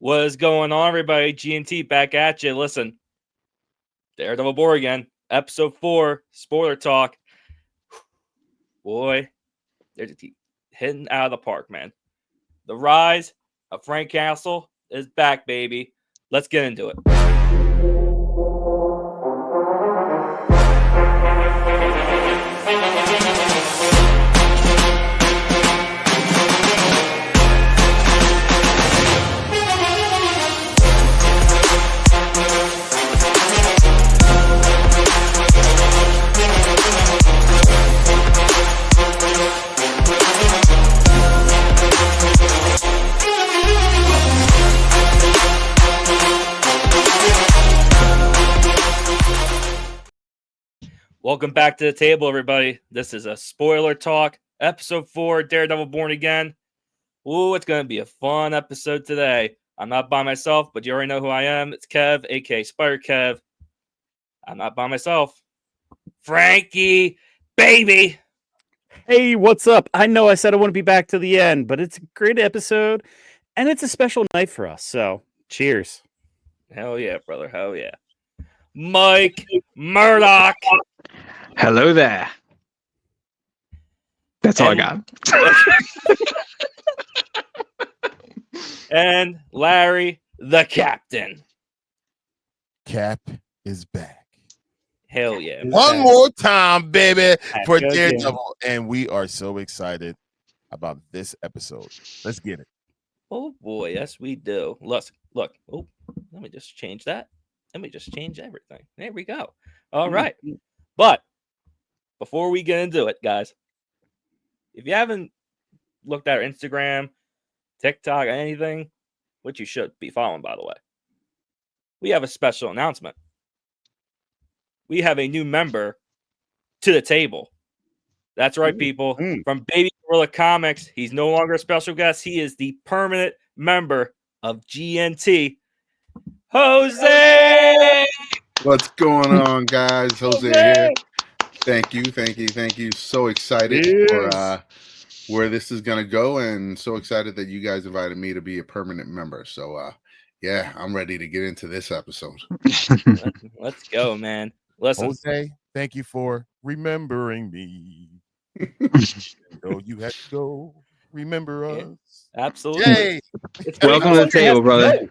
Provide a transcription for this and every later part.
What is going on, everybody? G&T back at you. Listen, Daredevil Born Again, episode 4, spoiler talk. Boy, they're just hitting out of the park, man. The rise of Frank Castle is back, baby. Let's get into it. Welcome back to the table, everybody. This is a spoiler talk, episode 4, Daredevil Born Again. Ooh, it's going to be a fun episode today. I'm not by myself, but you already know who I am. It's Kev, aka Spider Kev. I'm not by myself. Frankie, baby. Hey, what's up? I know I said I want to be back to the end, but it's a great episode, and it's a special night for us, so cheers. Hell yeah, brother. Hell yeah. Mike Murdoch. Hello there. That's all I got. And Larry, the captain. Cap is back. Hell yeah. One more time, baby, for Good Daredevil. And we are so excited about this episode. Let's get it. Oh boy, yes we do. Look. Oh, let me just change that. Let me just change everything. There we go. All right. But before we get into it, guys, if you haven't looked at our Instagram, TikTok, anything, which you should be following, by the way, we have a special announcement. We have a new member to the table. That's right, people. From Baby Gorilla Comics, he's no longer a special guest. He is the permanent member of GNT. Jose! What's going on, guys? Jose here. Thank you. So excited for where this is going to go, and so excited that you guys invited me to be a permanent member. So, yeah, I'm ready to get into this episode. Let's go, man. Listen. Jose, thank you for remembering me. You had to go. Remember us. Absolutely. Yay! Welcome to the table, brother.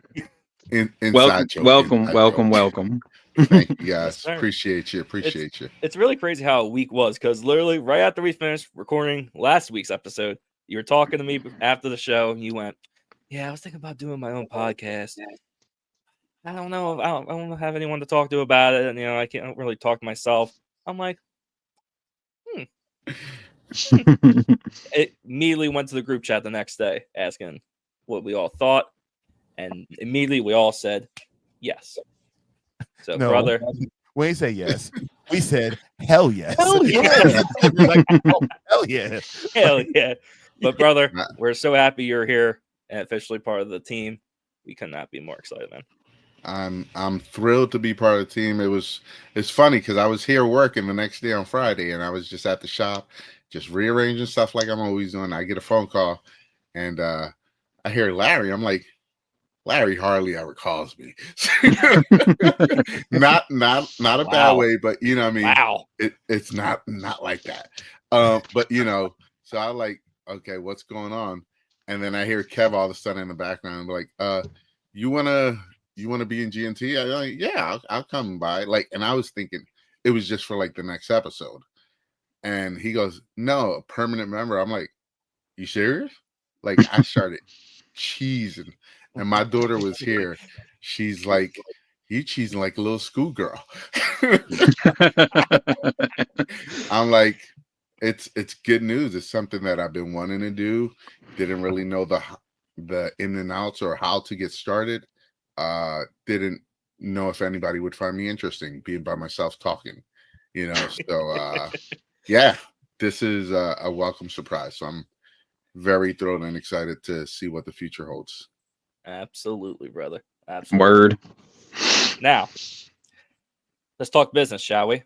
Welcome. Thank you, guys. Yes, Appreciate you. It's really crazy how a week was, because literally right after we finished recording last week's episode, you were talking to me after the show, and you went, "Yeah, I was thinking about doing my own podcast. I don't know. I don't have anyone to talk to about it, and I can't really talk to myself." I'm like, It immediately went to the group chat the next day asking what we all thought, and immediately we all said yes. So, No, brother, we ain't say yes. We said hell yes. Hell yeah. Like, oh, hell yeah. hell yeah. But brother, we're so happy you're here and officially part of the team. We could not be more excited, man. I'm thrilled to be part of the team. It's funny because I was here working the next day on Friday, and I was just at the shop, just rearranging stuff like I'm always doing. I get a phone call, and I hear Larry. I'm like, Larry hardly ever calls me. not a bad way, but you know what I mean. Wow. It's not like that. But so I like, okay, what's going on? And then I hear Kev all of a sudden in the background, like, you wanna be in GNT? I'm like, yeah, I'll come by. Like, and I was thinking it was just for like the next episode. And he goes, no, a permanent member. I'm like, you serious? Like, I started cheesing. And my daughter was here. She's like, you cheesing like a little schoolgirl. I'm like, it's good news. It's something that I've been wanting to do. Didn't really know the in and outs or how to get started. Didn't know if anybody would find me interesting being by myself talking. So yeah, this is a welcome surprise. So I'm very thrilled and excited to see what the future holds. Absolutely, brother. Absolutely. Word. Now, let's talk business, shall we?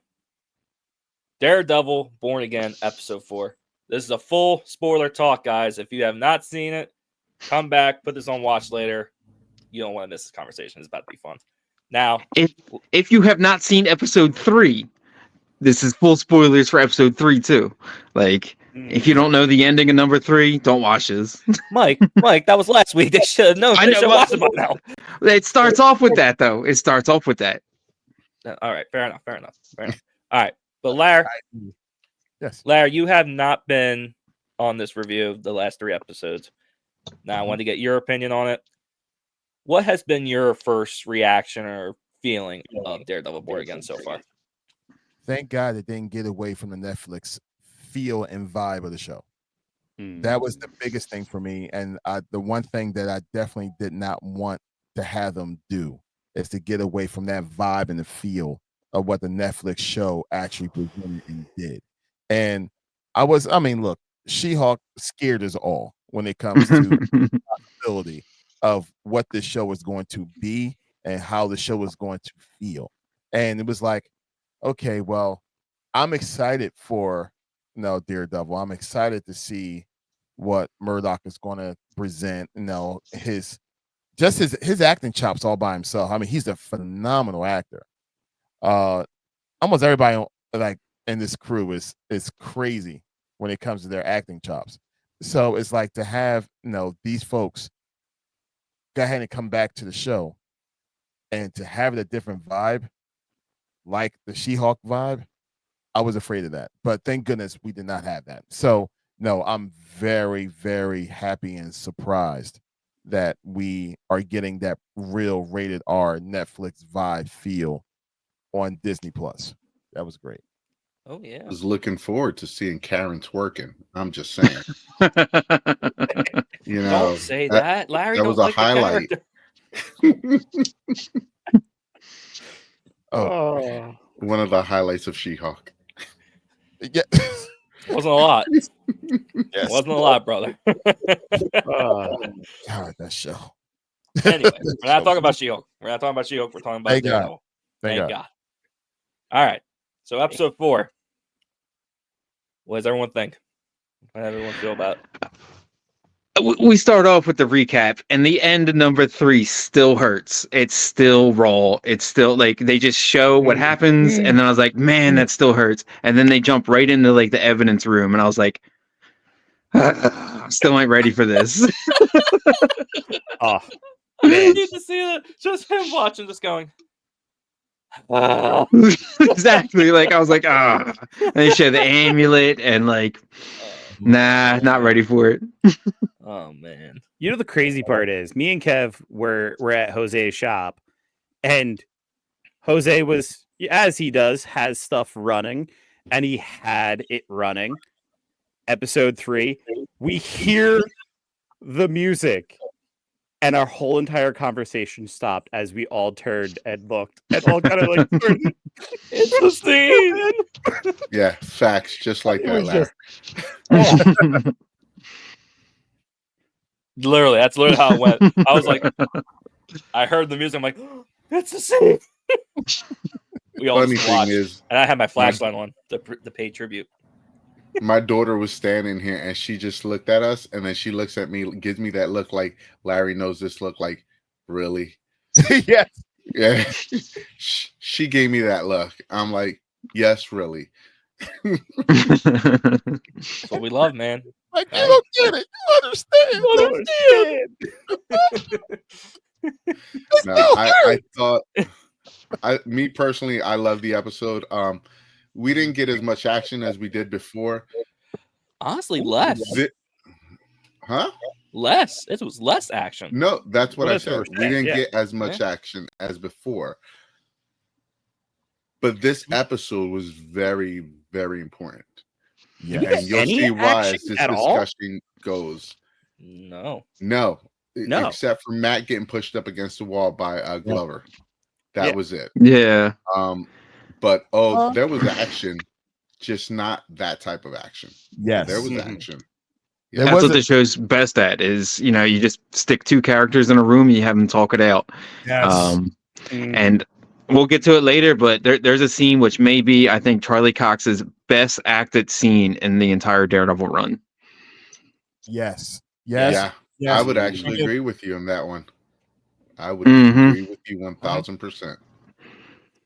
Daredevil Born Again, episode 4. This is a full spoiler talk, guys. If you have not seen it, come back, put this on watch later. you don't want to miss this conversation. It's about to be fun. Now, if you have not seen episode 3, this is full spoilers for episode 3 too. Like, if you don't know the ending of number 3, don't watch this. Mike, that was last week. They should have known. They should have watched it by now. It starts off with that, though. It starts off with that. All right, fair enough. All right, but Larry, Yes. Larry, you have not been on this review of the last 3 episodes. Now, I wanted to get your opinion on it. What has been your first reaction or feeling of Daredevil Born Again so far? Thank God it didn't get away from the Netflix feel and vibe of the show. That was the biggest thing for me. And the one thing that I definitely did not want to have them do is to get away from that vibe and the feel of what the Netflix show actually presented and did. And look, She-Hulk scared us all when it comes to the possibility of what this show is going to be and how the show is going to feel. And it was like, okay, well, I'm excited for Daredevil. I'm excited to see what Murdoch is going to present. His acting chops all by himself. I mean, he's a phenomenal actor. Almost everybody in this crew is crazy when it comes to their acting chops. So it's like to have these folks go ahead and come back to the show and to have it a different vibe, like the She-Hulk vibe. I was afraid of that, but thank goodness we did not have that. So no, I'm very, very happy and surprised that we are getting that real rated R Netflix vibe feel on Disney Plus. That was great. Oh yeah, I was looking forward to seeing Karen tworking. I'm just saying. Don't say that. Larry that don't was a like highlight. One of the highlights of She-Hulk. Yeah. Wasn't a lot. Yes. Wasn't a lot, brother. God, that show. Anyway, we're not talking about She-Hulk. We're talking about Thank God. Daredevil. Thank God. All right. So episode 4. What does everyone think? How does everyone feel about it? We start off with the recap, and the end of number 3 still hurts. It's still raw. It's still like they just show what happens, and then I was like, man, that still hurts. And then they jump right into like the evidence room, and I was like, still ain't ready for this. I need to see that. Just him watching, just going. Exactly. Like I was like, And they show the amulet, and like, nah, not ready for it. Oh man. You know the crazy part is me and Kev were at Jose's shop, and Jose was, as he does, has stuff running, and he had it running. Episode 3, we hear the music, and our whole entire conversation stopped as we all turned and looked, and all kind of like, it's the scene. Yeah, facts, just like that, Larry. Literally, that's literally how it went. I was like, I heard the music. I'm like, it's the same. We all Funny just thing watched, is, and I had my flashlight on to pay tribute. my daughter was standing here, and she just looked at us, and then she looks at me, gives me that look like Larry knows this look. Like, really? Yes. Yeah. She gave me that look. I'm like, yes, really. That's what we love, man. Like, you don't get it. You understand. No, I thought, me personally, I love the episode. We didn't get as much action as we did before. Honestly, less. Huh? Less. It was less action. No, that's what I said. We didn't Yeah. get as much action as before. But this episode was very, very important. Yeah. And you'll any see why action as this at all? discussion goes. No. Except for Matt getting pushed up against the wall by Glover. That was it. Yeah. But there was action, just not that type of action. Yes. There was action. There That's was what the show's best at is, you just stick 2 characters in a room and you have them talk it out. Yes. And we'll get to it later, but there's a scene which may be, I think, Charlie Cox's best acted scene in the entire Daredevil run. Yes. Yeah. Yes. I would actually agree with you on that one. I would Mhm. agree with you 1000%.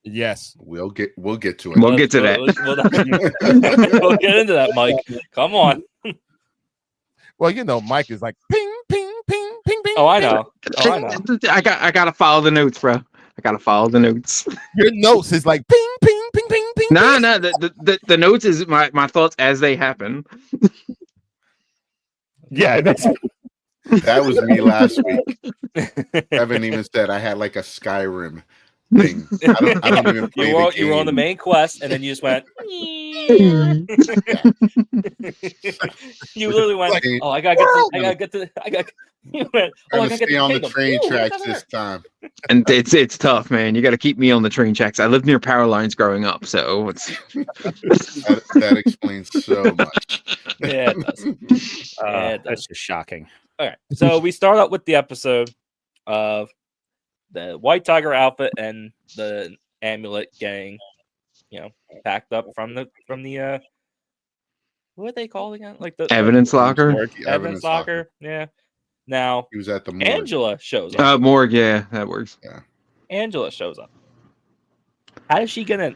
Yes. We'll get to it. We'll get to that. We'll get into that, Mike. Come on. Well, you know, Mike is like ping, ping, ping, ping, ping. Oh, I ping. know. Oh, I know. I gotta follow the notes, bro. I gotta follow the notes. Your notes is like ping, ping, ping, ping, ping. No, ping. no, the notes is my thoughts as they happen. Yeah, that's That was me last week. Evan even said I had like a Skyrim thing. I don't even play you were the game. on the main quest, and then you just went. You literally went. Like, Oh, I gotta get to. I gotta get to. I got. You went. Oh, trying I to gotta get stay to on the kingdom. train Ooh, tracks look at this her. time. And it's tough, man. You got to keep me on the train tracks. I lived near power lines growing up, so it's That explains so much. Yeah, it does. Yeah, it that's does. just shocking. All right. So we start out with the episode of the White Tiger outfit and the amulet getting, packed up from the what are they called again? Like the evidence locker. The evidence locker. Yeah. Now He was at the morgue. Angela shows up. Morgue, yeah, that works. Angela shows up. How does she get in?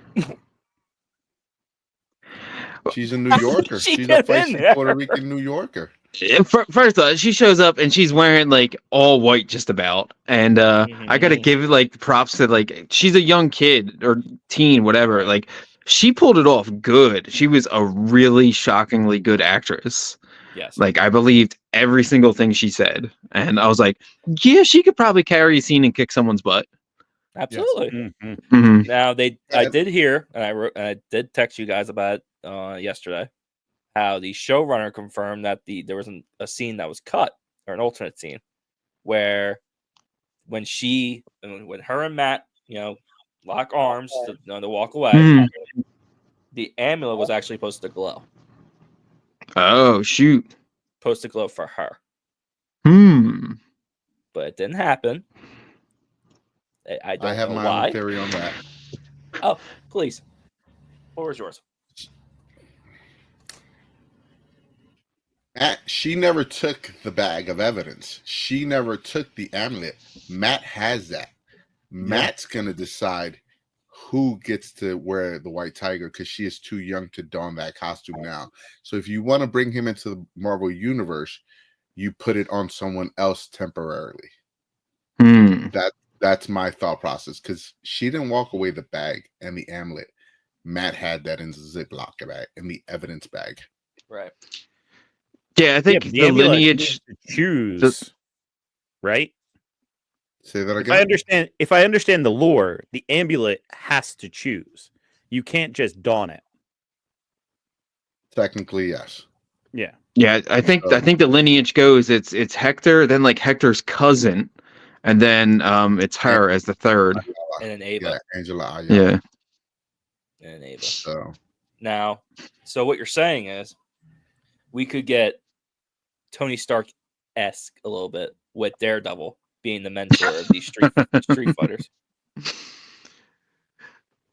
She's a New Yorker. She She's a get in feisty there? Puerto Rican New Yorker. First off, she shows up and she's wearing like all white just about. And I gotta give like props to like she's a young kid or teen, whatever. Like she pulled it off good. She was a really shockingly good actress. Yes. Like I believed every single thing she said. And I was like, yeah, she could probably carry a scene and kick someone's butt. Absolutely. Mm-hmm. Mm-hmm. Now I did hear, and I did text you guys about it yesterday, how the showrunner confirmed that there was a scene that was cut, or an alternate scene, where when her and Matt, lock arms to walk away, Mm-hmm. the amulet was actually supposed to glow. Oh shoot. Supposed to glow for her. But it didn't happen. I don't have know my why. own theory on that. Oh, please. What was yours? She never took the bag of evidence. She never took the amulet. Matt has that. Matt's gonna decide who gets to wear the white tiger because she is too young to don that costume now. So if you want to bring him into the Marvel universe, you put it on someone else temporarily. That's my thought process, because she didn't walk away the bag and the amulet. Matt had that in the Ziploc bag, in the evidence bag. Right. Yeah, I think the the amulet lineage choose, right? Say that again. If I understand the lore, the amulet has to choose. You can't just don it. Technically, yes. Yeah. Yeah, I think the lineage goes it's Hector, then like Hector's cousin, and then it's her as the third. And then Ava. Yeah, Angela. Yeah. And Ava. So what you're saying is we could get Tony Stark-esque a little bit with Daredevil being the mentor of these street fighters.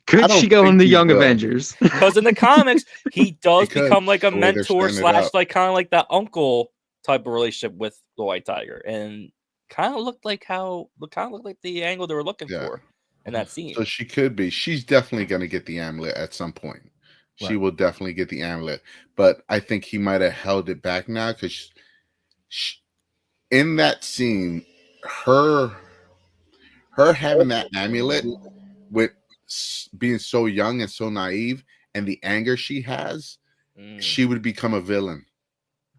Could she go in the Young Avengers? Because in the comics, he does become like a the way they're mentor setting it up. / like kind of like that uncle type of relationship with the White Tiger, and kind of looked like the angle they were looking for in that scene. So she could be. She's definitely going to get the amulet at some point. She will definitely get the amulet, but I think he might have held it back now because in that scene, her having that amulet with being so young and so naive, and the anger she has, she would become a villain.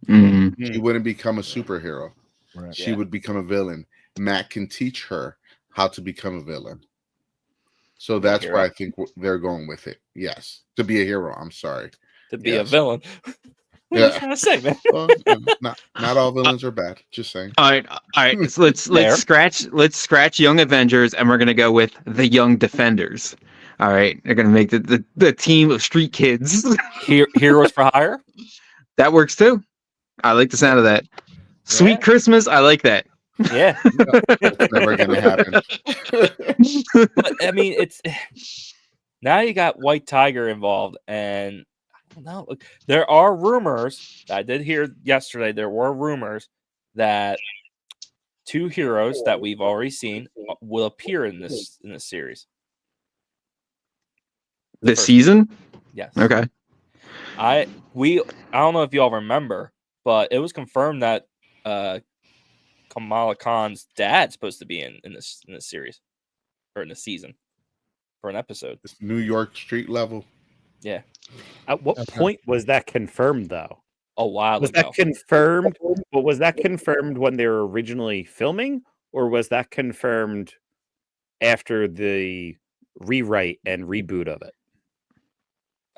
She wouldn't become a superhero. Right. She would become a villain. Matt can teach her how to become a villain. So that's where I think they're going with it. Yes, to be a hero. I'm sorry, to be a villain. What are you trying to say, man? Well, not all villains are bad. Just saying. All right. So let's scratch Young Avengers, and we're gonna go with the Young Defenders. All right, they're gonna make the team of street kids. Heroes for hire. That works too. I like the sound of that. Sweet Christmas. I like that. Yeah, it's never gonna happen. But I mean, it's now you got White Tiger involved, and I don't know. There are rumors. I did hear yesterday. There were rumors that two heroes that we've already seen will appear in this series. This season? Yes. Okay. I don't know if y'all remember, but it was confirmed that Kamala Khan's dad's supposed to be in this series or in the season for an episode. It's New York street level. Yeah. At what point was that confirmed, though? A while Was ago. that confirmed? But was that confirmed when they were originally filming, or was that confirmed after the rewrite and reboot of it?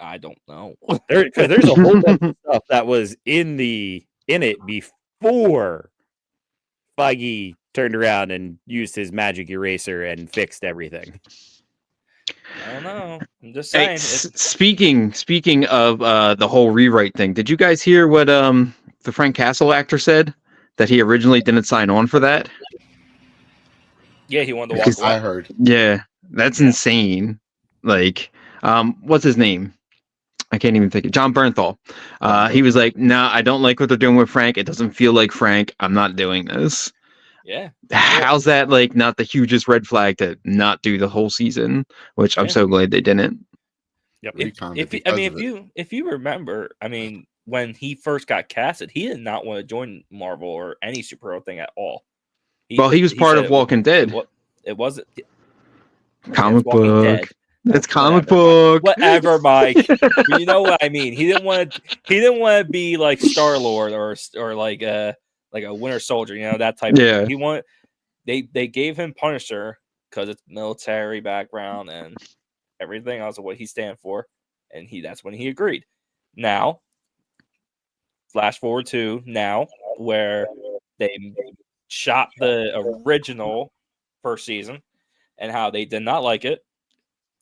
I don't know. Because there's a whole bunch of stuff that was in it before Feige turned around and used his magic eraser and fixed everything. I don't know. I'm just Hey, saying. speaking of the whole rewrite thing, did you guys hear what the Frank Castle actor said? That he originally didn't sign on for that? Yeah, he wanted to walk away. I heard. Yeah, that's insane. Like, what's his name? I can't even think of John Bernthal. He was like, "Nah, I don't like what they're doing with Frank. It doesn't feel like Frank. I'm not doing this." Yeah. How's that like not the hugest red flag to not do the whole season? Which I'm so glad they didn't. Yep. If you remember, I mean, when he first got casted, he did not want to join Marvel or any superhero thing at all. He was part of Walking Dead. It wasn't comic book. Dead. It's comic book. Whatever, Mike. You know what I mean. He didn't want to be like Star-Lord or like a Winter Soldier. You know, that type. Yeah. Of thing. He wanted. They gave him Punisher because it's military background and everything else of what he stand for, and that's when he agreed. Now, flash forward to now, where they shot the original first season, and how they did not like it.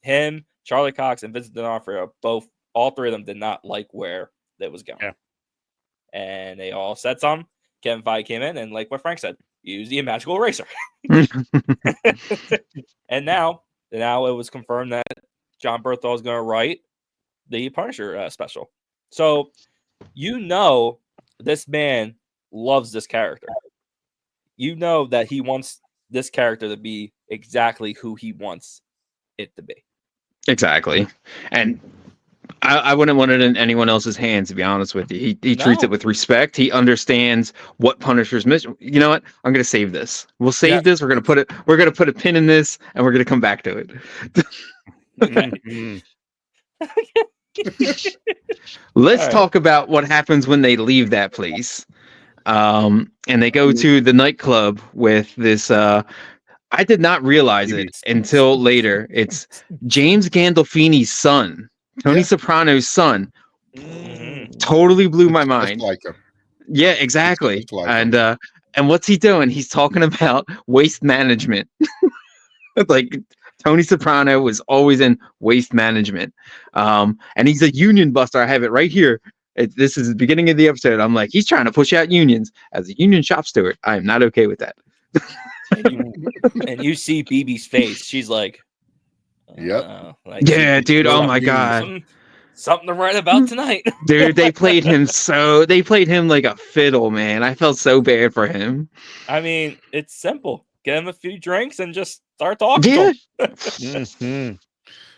Him, Charlie Cox, and Vincent D'Onofrio, all three of them did not like where it was going. Yeah. And they all said something. Kevin Feige came in and, like what Frank said, use the magical eraser. And now it was confirmed that John Bernthal is going to write the Punisher special. So, this man loves this character. You know that he wants this character to be exactly who he wants it to be. Exactly. And I wouldn't want it in anyone else's hands, to be honest with you. He treats it with respect. He understands what Punisher's mission. You know what? I'm gonna save this. We'll save this. We're gonna put a pin in this, and we're gonna come back to it. Let's talk about what happens when they leave that place. And they go to the nightclub with this I did not realize it until later. It's James Gandolfini's son, Tony Soprano's son. Totally blew my mind. Like him. Yeah, exactly. And what's he doing? He's talking about waste management. Like Tony Soprano was always in waste management. And he's a union buster. I have it right here. This is the beginning of the episode. I'm like, he's trying to push out unions. As a union shop steward, I am not okay with that. And you see BB's face. She's like, yeah, dude. Oh my god. Something to write about tonight. Dude, they played him like a fiddle, man. I felt so bad for him. I mean, it's simple. Get him a few drinks and just start talking. Yeah.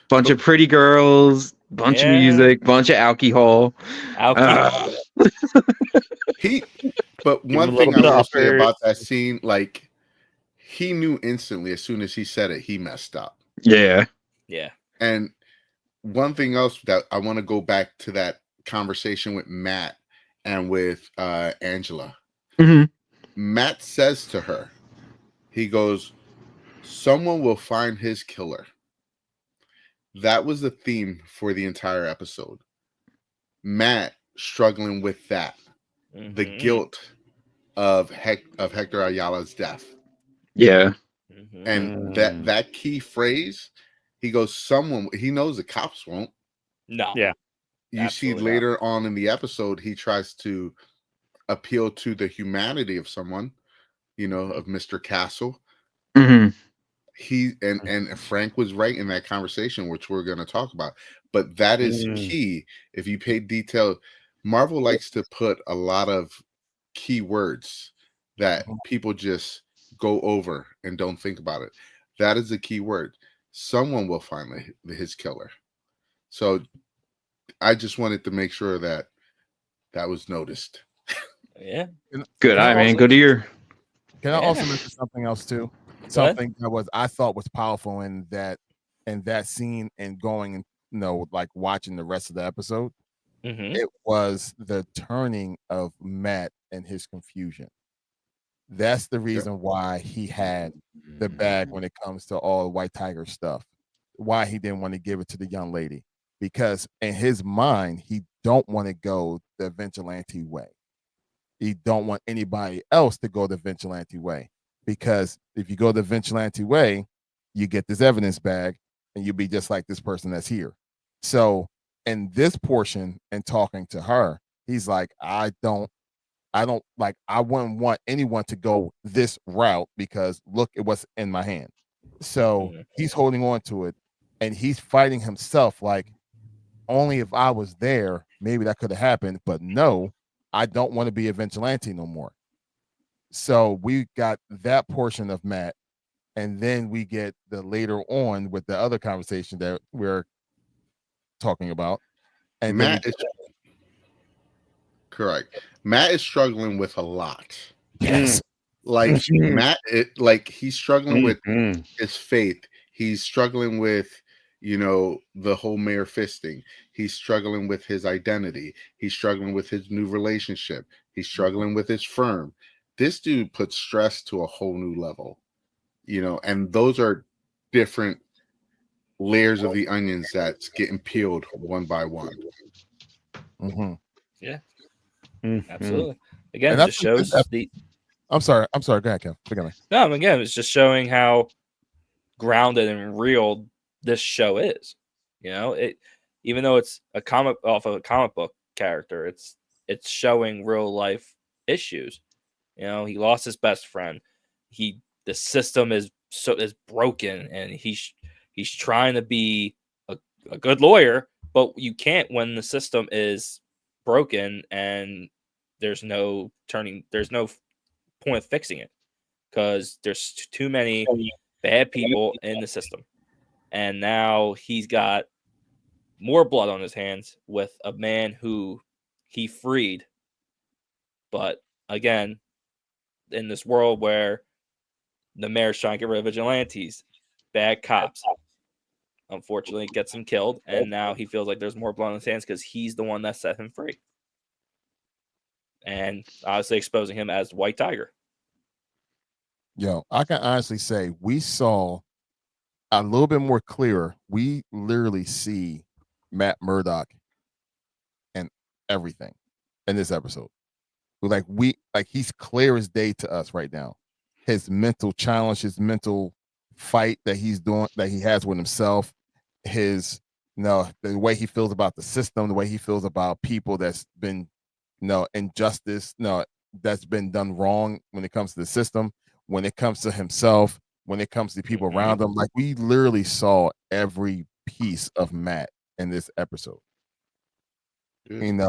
Bunch of pretty girls, bunch of music, bunch of alcohol. But one thing I will say about that scene, like, he knew instantly as soon as he said it, he messed up. Yeah. Yeah. And one thing else that I want to go back to that conversation with Matt and with Angela. Mm-hmm. Matt says to her, he goes, someone will find his killer. That was the theme for the entire episode. Matt struggling with that. Mm-hmm. The guilt of Hector Ayala's death. Yeah. Mm-hmm. And that key phrase, he goes, he knows the cops won't. No. Yeah. You see later on in the episode, he tries to appeal to the humanity of someone, of Mr. Castle. Mm-hmm. He and Frank was right in that conversation, which we're going to talk about. But that is key. If you pay detail, Marvel likes to put a lot of key words that people just go over and don't think about it. That is the key word. Someone will find his killer. So I just wanted to make sure that was noticed. Yeah. Good eye, man. Good ear. Can I also mention something else too? Something that I thought was powerful in that scene and going and like watching the rest of the episode. It was the turning of Matt and his confusion. That's the reason why he had the bag when it comes to all White Tiger stuff. Why he didn't want to give it to the young lady, because in his mind he don't want to go the vigilante way. He don't want anybody else to go the vigilante way, because if you go the vigilante way, you get this evidence bag and you'll be just like this person that's here. So in this portion and talking to her, he's like, I wouldn't want anyone to go this route because look at what's in my hand. So he's holding on to it and he's fighting himself like, only if I was there, maybe that could have happened. But no, I don't want to be a vigilante no more. So we got that portion of Matt, and then we get the later on with the other conversation that we're talking about. And Matt is correct. Matt is struggling with a lot. Yes. Like Matt, he's struggling with his faith. He's struggling with, the whole Mayor fisting. He's struggling with his identity. He's struggling with his new relationship. He's struggling with his firm. This dude puts stress to a whole new level, and those are different layers of the onions that's getting peeled one by one. Yeah, absolutely. Again, it just shows the. I'm sorry. Go ahead, Kev. Forgive me. No, again, it's just showing how grounded and real this show is. Even though it's a comic off of a comic book character, it's showing real life issues. He lost his best friend. The system is broken, and he's trying to be a good lawyer, but you can't when the system is broken and there's no point of fixing it because there's too many bad people in the system. And now he's got more blood on his hands with a man who he freed. But again, in this world where the mayor's trying to get rid of vigilantes, bad cops, unfortunately gets him killed. And now he feels like there's more blood on his hands because he's the one that set him free. And obviously exposing him as White Tiger. Yo, I can honestly say we saw a little bit more clearer. We literally see Matt Murdock and everything in this episode. He's clear as day to us right now. His mental challenge, his mental fight that he's doing, that he has with himself, the way he feels about the system, the way he feels about people that's been, injustice, that's been done wrong when it comes to the system, when it comes to himself, when it comes to people around him. Like, we literally saw every piece of Matt in this episode. And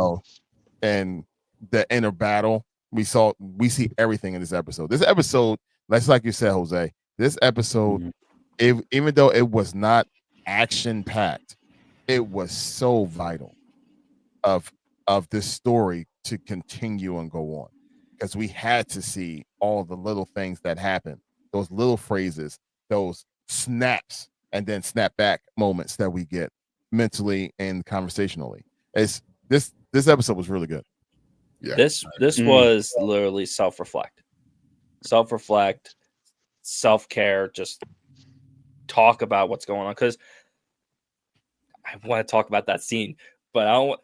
the inner battle, we see everything in this episode. This episode, that's like you said, Jose, this episode, even though it was not action-packed, it was so vital of this story to continue and go on, because we had to see all the little things that happen, those little phrases, those snaps, and then snap back moments that we get mentally and conversationally. This episode was really good. Yeah. This was literally self-reflect, self-care, just talk about what's going on, because I want to talk about that scene, but I don't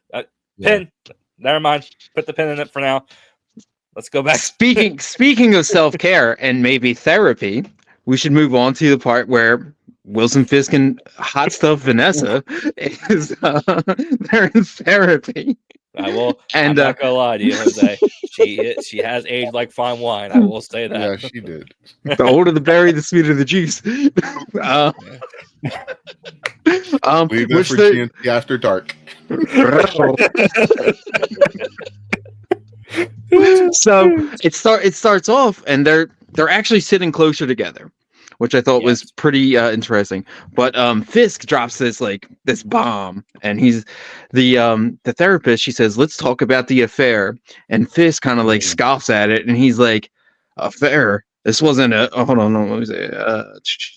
pin. Never mind. Put the pin in it for now. Let's go back. Speaking of self-care and maybe therapy, we should move on to the part where Wilson Fisk and hot stuff Vanessa is they're in therapy. I'm not gonna lie to you, Jose. She has aged like fine wine. I will say that. Yeah, she did. The older the berry, the sweeter the juice. Leave that for GNT After Dark. So it starts off, and they're they're actually sitting closer together, which I thought was pretty interesting. But Fisk drops this bomb, and he's the therapist. She says, "Let's talk about the affair," and Fisk kind of scoffs at it, and he's like, "Affair? This wasn't a hold on, no, what was it?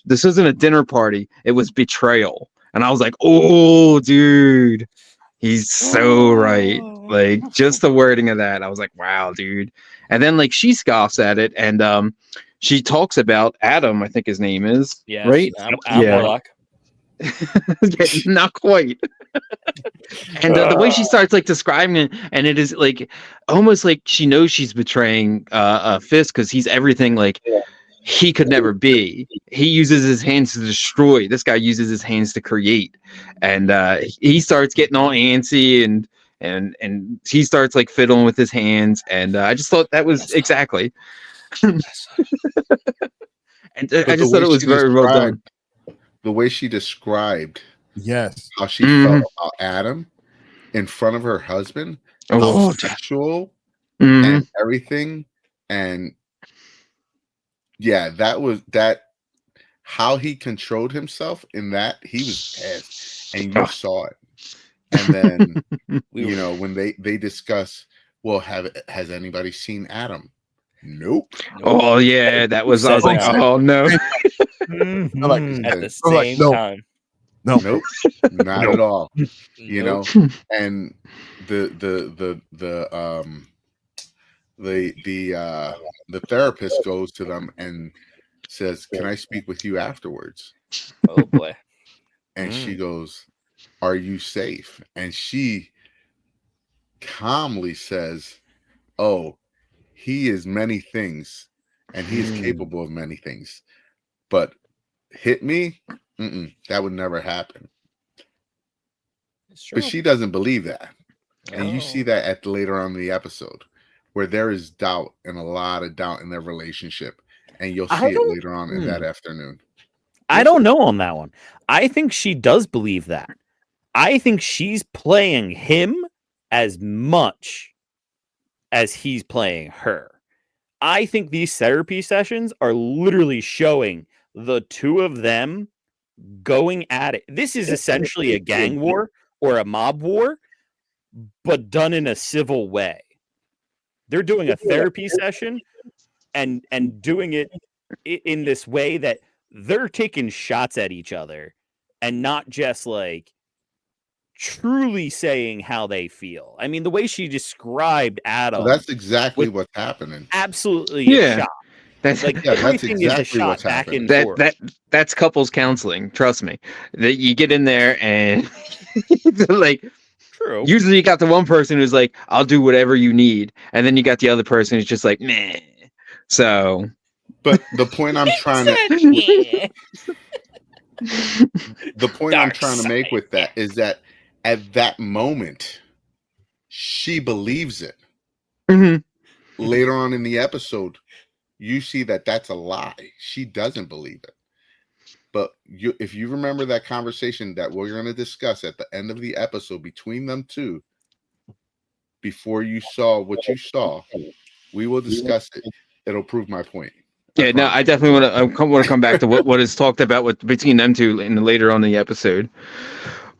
This isn't a dinner party. It was betrayal." And I was like, "Oh, dude, he's so right." Like just the wording of that, I was like, "Wow, dude." And then she scoffs at it, and she talks about Adam, I think his name is, right? Adam Warlock. Not quite. And the way she starts describing it, and it is almost like she knows she's betraying Fisk because he's everything he could never be. He uses his hands to destroy. This guy uses his hands to create, and he starts getting all antsy and he starts fiddling with his hands, and I just thought that was exactly. And I just thought it was very well done. The way she described how she felt about Adam in front of her husband, how sexual and everything, and that how he controlled himself in that, he was pissed, and you saw it. And then when they discuss, well, has anybody seen Adam? Nope. Oh yeah, that was. I was like, oh no. At the same time. No. Nope. Not at all. You know, and the therapist goes to them and says, "Can I speak with you afterwards?" Oh boy. And she goes, "Are you safe?" And she calmly says, "Oh, he is many things, and he is capable of many things, but hit me, that would never happen." But she doesn't believe that, and you see that later on in the episode, where there is doubt and a lot of doubt in their relationship, and you'll see it later on in that afternoon. I don't know on that one. I think she does believe that. I think she's playing him as much as he's playing her. I think these therapy sessions are literally showing the two of them going at it. This is essentially a gang war or a mob war, but done in a civil way. They're doing a therapy session and doing it in this way that they're taking shots at each other and not just truly saying how they feel. I mean, the way she described Adam. Well, that's exactly what's happening. Absolutely a shot. That's everything exactly is a shot what's back happening. and forth. That's couples counseling. Trust me. That you get in there and True. Usually you got the one person who's like, "I'll do whatever you need," and then you got the other person who's just like, "Meh." So, but the point I'm trying to make with that is that at that moment, she believes it. Later on in the episode, you see that that's a lie. She doesn't believe it. But if you remember that conversation that we're going to discuss at the end of the episode between them two, before you saw what you saw, we will discuss it. It'll prove my point. Yeah, no, I definitely want to come back to what is talked about between them two later on in the episode.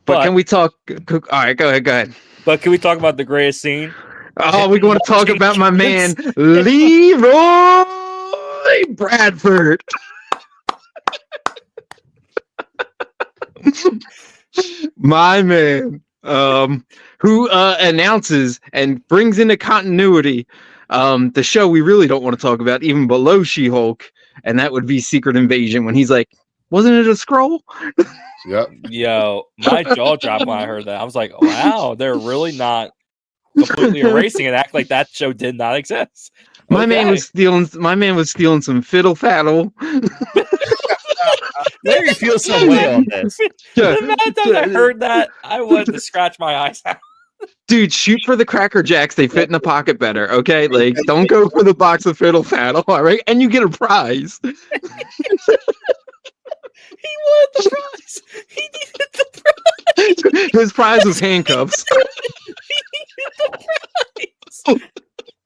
But can we talk? All right, go ahead. But can we talk about the greatest scene? Oh, we want to talk about my man Leroy Bradford. My man, who announces and brings into continuity the show we really don't want to talk about, even below She-Hulk, and that would be Secret Invasion, when he's like, "Wasn't it a scroll?" Yep. Yo, my jaw dropped when I heard that. I was like, wow, they're really not completely erasing it, act like that show did not exist. My man was stealing some fiddle faddle. Larry feels some way on this. The amount of times I heard that, I wanted to scratch my eyes out. Dude, shoot for the Cracker Jacks. They fit in a pocket better, okay? Don't go for the box of fiddle faddle, all right? And you get a prize. He wanted the prize. He needed the prize. His prize was handcuffs. He needed the prize.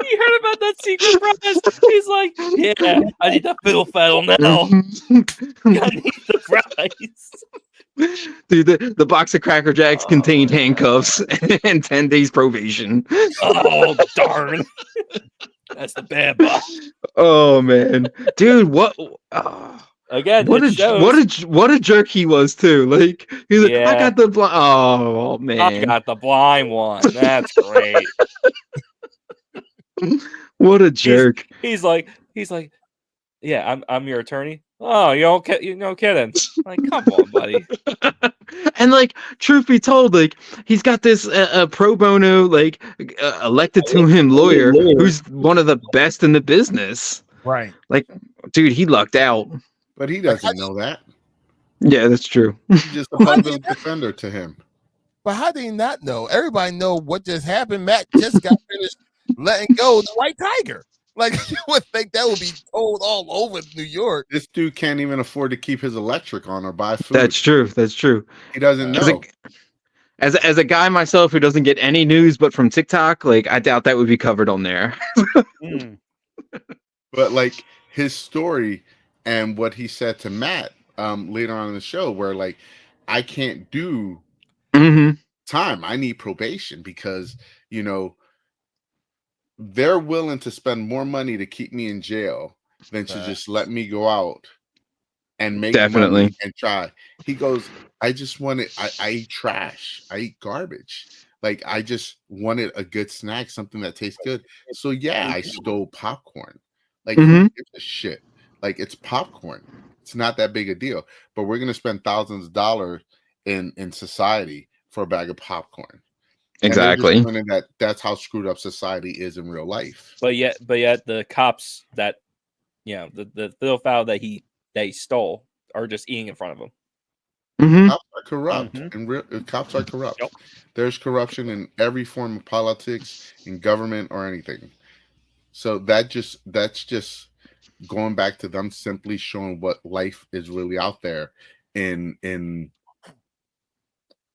He heard about that secret prize. He He's like, yeah, I need that fiddle faddle now. I need the fries. Dude, the box of Cracker Jacks contained handcuffs and 10 days probation. Oh, darn. That's the bad box. Oh man, dude, what? Again, What a jerk he was too. Like he's like, I got the blind. Oh man, I got the blind one. That's great. What a jerk. He's like, yeah, I'm your attorney. Oh, you no kidding. Like, come on, buddy. And like, truth be told, like he's got this pro bono, like elected to him lawyer who's one of the best in the business. Right. Like, dude, he lucked out. But he doesn't know that. Yeah, that's true. He's just a public defender to him. But how do you not know? Everybody know what just happened. Matt just got finished letting go the white tiger. Like, you would think that would be told all over New York. This dude can't even afford to keep his electric on or buy food. That's true. That's true. He doesn't know. As a guy myself who doesn't get any news but from TikTok, like I doubt that would be covered on there. But like his story and what he said to Matt later on in the show, where like I can't do time, I need probation because they're willing to spend more money to keep me in jail than to just let me go out and make money and try. He goes, I just wanted, I eat trash. I eat garbage. Like, I just wanted a good snack, something that tastes good. So yeah, I stole popcorn. Like, who gives a shit? Like, it's popcorn. It's not that big a deal. But we're going to spend thousands of dollars in society for a bag of popcorn. Exactly. That's how screwed up society is in real life. But yet the cops that the fiddle fowl that he stole are just eating in front of him. Cops are corrupt, and cops are corrupt. Yep. There's corruption in every form of politics, in government, or anything. So that's just going back to them simply showing what life is really out there in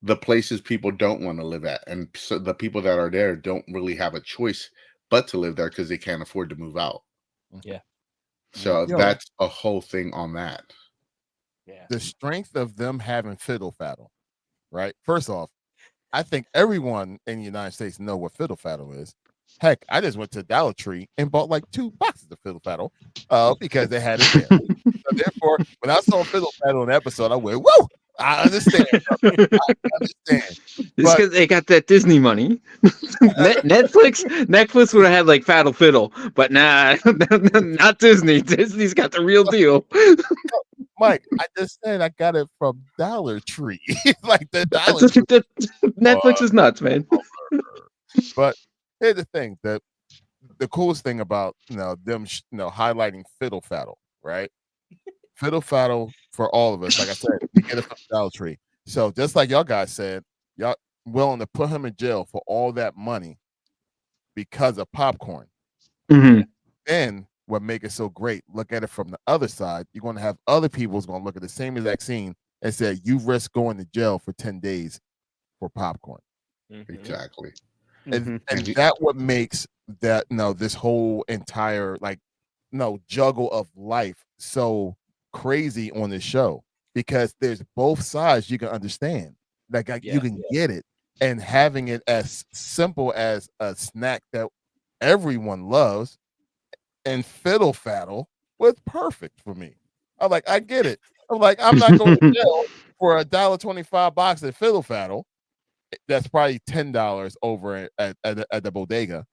the places people don't want to live at, and so the people that are there don't really have a choice but to live there because they can't afford to move out. Yeah. So that's a whole thing on that. Yeah. The strength of them having fiddle faddle, right? First off, I think everyone in the United States know what fiddle faddle is. Heck, I just went to Dollar Tree and bought like 2 boxes of fiddle faddle because they had it there. So therefore, when I saw fiddle faddle in the episode, I went, "Whoa! I understand. I understand." It's because they got that Disney money. Netflix would have had like Faddle Fiddle, but nah, not Disney. Disney's got the real deal. Mike, I just said I got it from Dollar Tree. Like the Dollar Tree. Netflix is nuts, man. But here's the thing: the coolest thing about them highlighting fiddle faddle, right? Fiddle faddle for all of us. Like I said, we get it from Dollar Tree. So just like y'all guys said, y'all willing to put him in jail for all that money because of popcorn. Then what make it so great? Look at it from the other side. You're going to have other people who's going to look at the same exact scene and say, "You risk going to jail for 10 days for popcorn." Exactly. And that what makes that this whole entire juggle of life so crazy on this show, because there's both sides you can understand. You can get it, and having it as simple as a snack that everyone loves and fiddle faddle was perfect for me. I'm like, I get it. I'm like, I'm not going to jail for $1.25 box of fiddle faddle. That's probably $10 over at the bodega,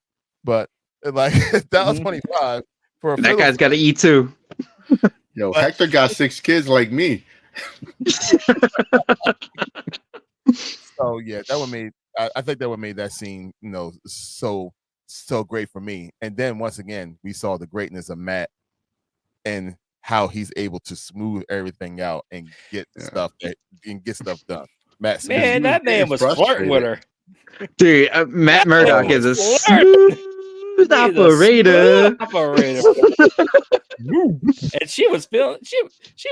but like $1.25 for a that guy's got to eat too. Yo, Hector got 6 kids like me. So yeah, that would made I think that would made that scene so great for me. And then once again, we saw the greatness of Matt and how he's able to smooth everything out and get stuff done. Matt, man, that man was flirting with her. Dude, Matt Murdock is a smooth operator. And she was feeling. She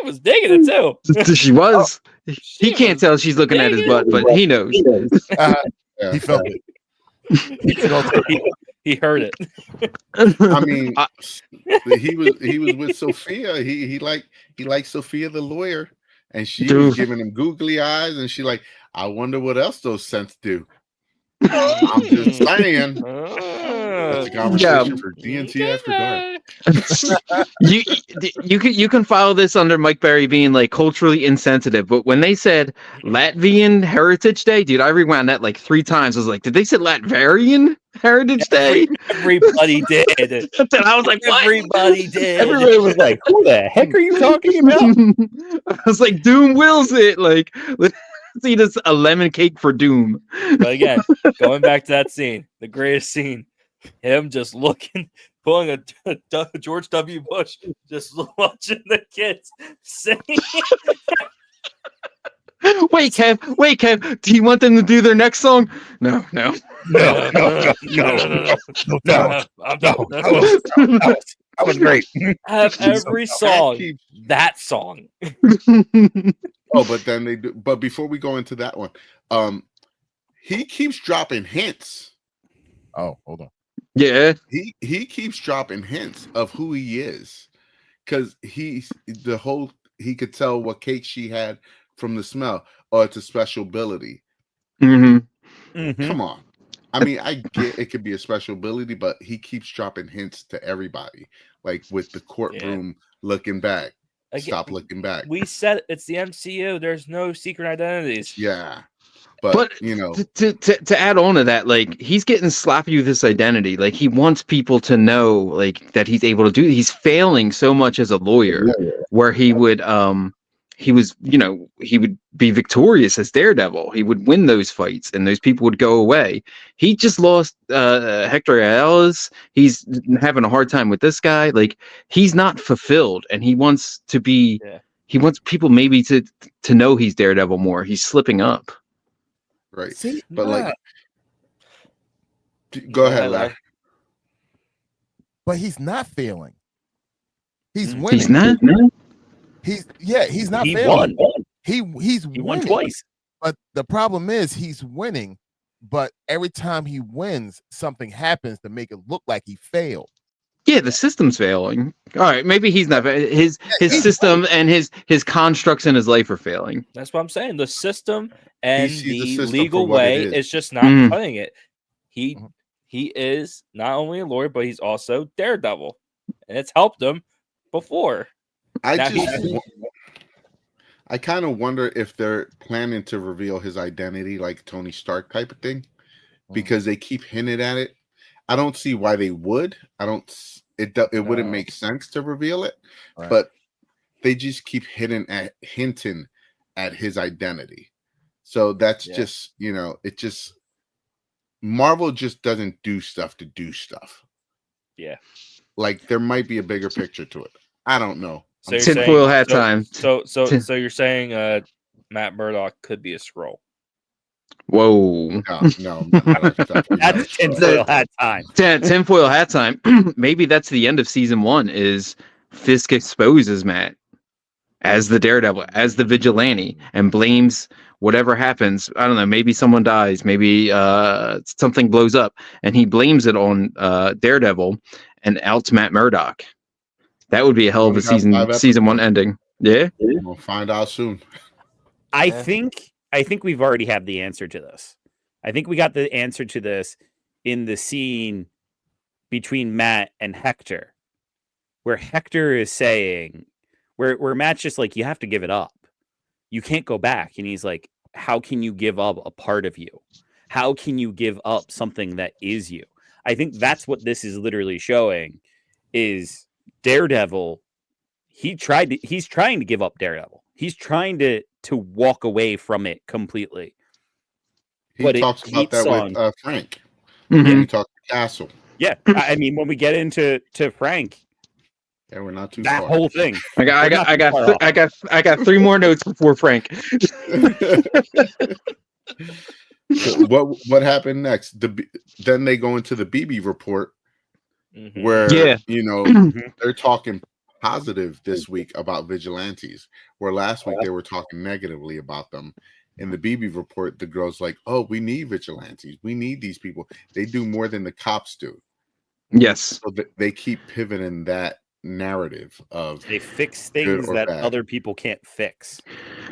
was digging it too. She was. He can't tell she's looking at his butt, but he knows. He felt it. He heard it. I mean, he was with Sophia. He liked Sophia the lawyer, and she was giving him googly eyes, and she like, I wonder what else those scents do. I'm just saying. That's a conversation for GNT After Dark. You can follow this under Mike Berry being like culturally insensitive, but when they said Latvian Heritage Day, dude, I rewound that like 3 times. I was like, did they say Latvian Heritage Day? Everybody did. And I was like, what? Everybody did. Everybody was like, "Who the heck are you talking about?" I was like, Doom wills it. Like, let's eat us a lemon cake for Doom. But again, going back to that scene, the greatest scene, him just looking, pulling a George W. Bush, just watching the kids sing. Wait, Kev, do you want them to do their next song? No. No. That was great. Have every song, that song. Oh, but then they do. But before we go into that one, he keeps dropping hints. Oh, hold on. Yeah, He keeps dropping hints of who he is, because he could tell what cake she had from the smell, or it's a special ability. Come on. I mean, I get it could be a special ability, but he keeps dropping hints to everybody, like with the courtroom looking back. Again, Stop looking back. We said it's the MCU. There's no secret identities. Yeah. But you know, to add on to that, like he's getting sloppy with this identity. Like he wants people to know, like that he's able to do. He's failing so much as a lawyer, where he would, he would be victorious as Daredevil. He would win those fights, and those people would go away. He just lost Hector Ayala's. He's having a hard time with this guy. Like he's not fulfilled, and he wants to be. Yeah. He wants people maybe to know he's Daredevil more. He's slipping up. Right. See, but like, go ahead, Larry. But he's not failing. He's winning. He's not. He's not he failing. Won. He won twice. But the problem is he's winning. But every time he wins, something happens to make it look like he failed. Yeah, the system's failing. All right, maybe he's not. His system and his constructs in his life are failing. That's what I'm saying. The system and the system legal way is just not playing it. He is not only a lawyer, but he's also Daredevil, and it's helped him before. I kind of wonder if they're planning to reveal his identity, like Tony Stark type of thing, because they keep hinting at it. I don't see why they would. It wouldn't make sense to reveal it, but they just keep hinting at his identity. So that's just, it just, Marvel just doesn't do stuff to do stuff. Yeah. Like there might be a bigger picture to it. I don't know. So tinfoil hat time. So you're saying Matt Murdock could be a Skrull. Whoa. No. That's tinfoil hat time. Tinfoil hat time. Maybe that's the end of season 1 is Fisk exposes Matt as the Daredevil, as the vigilante, and blames whatever happens. I don't know, maybe someone dies, maybe something blows up, and he blames it on Daredevil and outs Matt Murdock. That would be a hell of a season 1 ending. Yeah. We'll find out soon. I think we've already have the answer to this. I think we got the answer to this in the scene between Matt and Hector, where Hector is saying, where Matt's just like, you have to give it up. You can't go back. And he's like, how can you give up a part of you? How can you give up something that is you? I think that's what this is literally showing is Daredevil. He's trying to give up Daredevil. He's trying to walk away from it completely. He talks about that with Frank. Mm-hmm. He talks to Castle. Yeah, I mean, when we get into Frank, yeah, we're not too that far. whole thing. I got 3 more notes before Frank. So what happened next? Then they go into the BB report, where they're talking positive this week about vigilantes, where last week they were talking negatively about them. In the BB report, the girl's like, oh, we need vigilantes. We need these people. They do more than the cops do. Yes. So they keep pivoting that narrative of They fix good things or that bad. other people can't fix.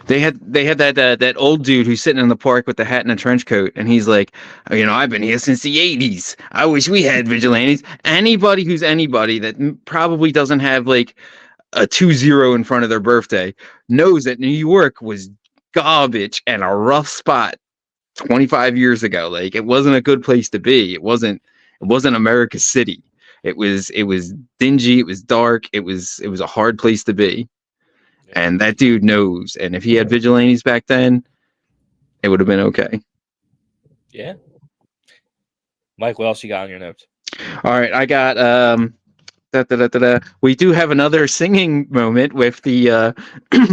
They had that old dude who's sitting in the park with the hat and a trench coat, and he's like, I've been here since the '80s. I wish we had vigilantes. Anybody who's anybody that probably doesn't have like a 2-0 in front of their birthday knows that New York was garbage and a rough spot 25 years ago. Like, it wasn't a good place to be. It wasn't America's city. It was dingy, it was dark, it was a hard place to be. Yeah. And that dude knows. And if he had vigilantes back then, it would have been okay. Yeah. Mike, what else you got on your notes? All right, I got we do have another singing moment with the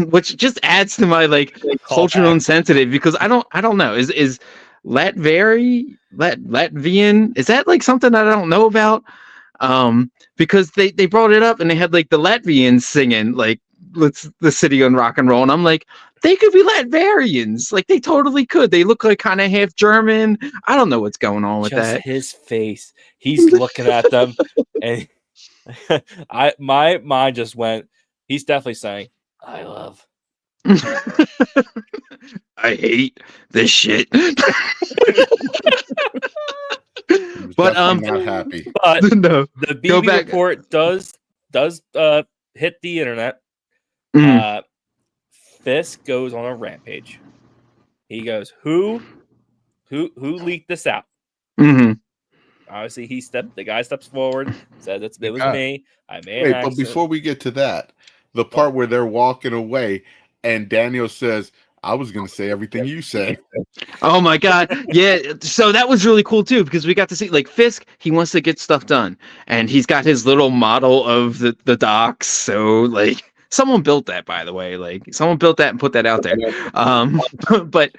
which just adds to my like cultural insensitive, because I don't know. Is Latvian, is that like something that I don't know about? Because they brought it up and they had like the Latvians singing like "Let's the City on Rock and Roll," and I'm like, they could be Latvians, like they totally could. They look like kind of half German. I don't know what's going on with Just that. his face. He's looking at them, and my mind just went. He's definitely saying, "I love." I hate this shit. But I'm not happy. But no, the go BB back. report does hit the internet. Fisk goes on a rampage. He goes, who leaked this out? Mm-hmm. Obviously, the guy steps forward, says it was me. I made Wait, an but accident. before we get to that, the part where they're walking away and Daniel says, I was going to say everything you said. Oh my god, yeah. So that was really cool too, because we got to see like Fisk. He wants to get stuff done, and he's got his little model of the docks. So like, someone built that, by the way. Like, someone built that and put that out there. But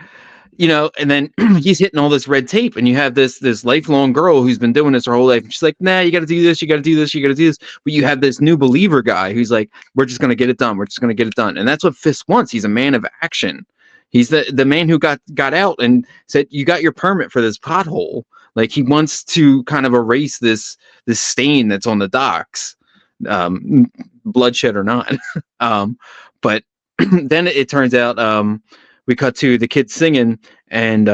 and then he's hitting all this red tape, and you have this lifelong girl who's been doing this her whole life. And she's like, nah, you got to do this, you got to do this, you got to do this. But you have this new believer guy who's like, we're just gonna get it done. We're just gonna get it done, and that's what Fisk wants. He's a man of action. He's the man who got out and said, you got your permit for this pothole. Like, he wants to kind of erase this stain that's on the docks, bloodshed or not. But then it turns out we cut to the kids singing, and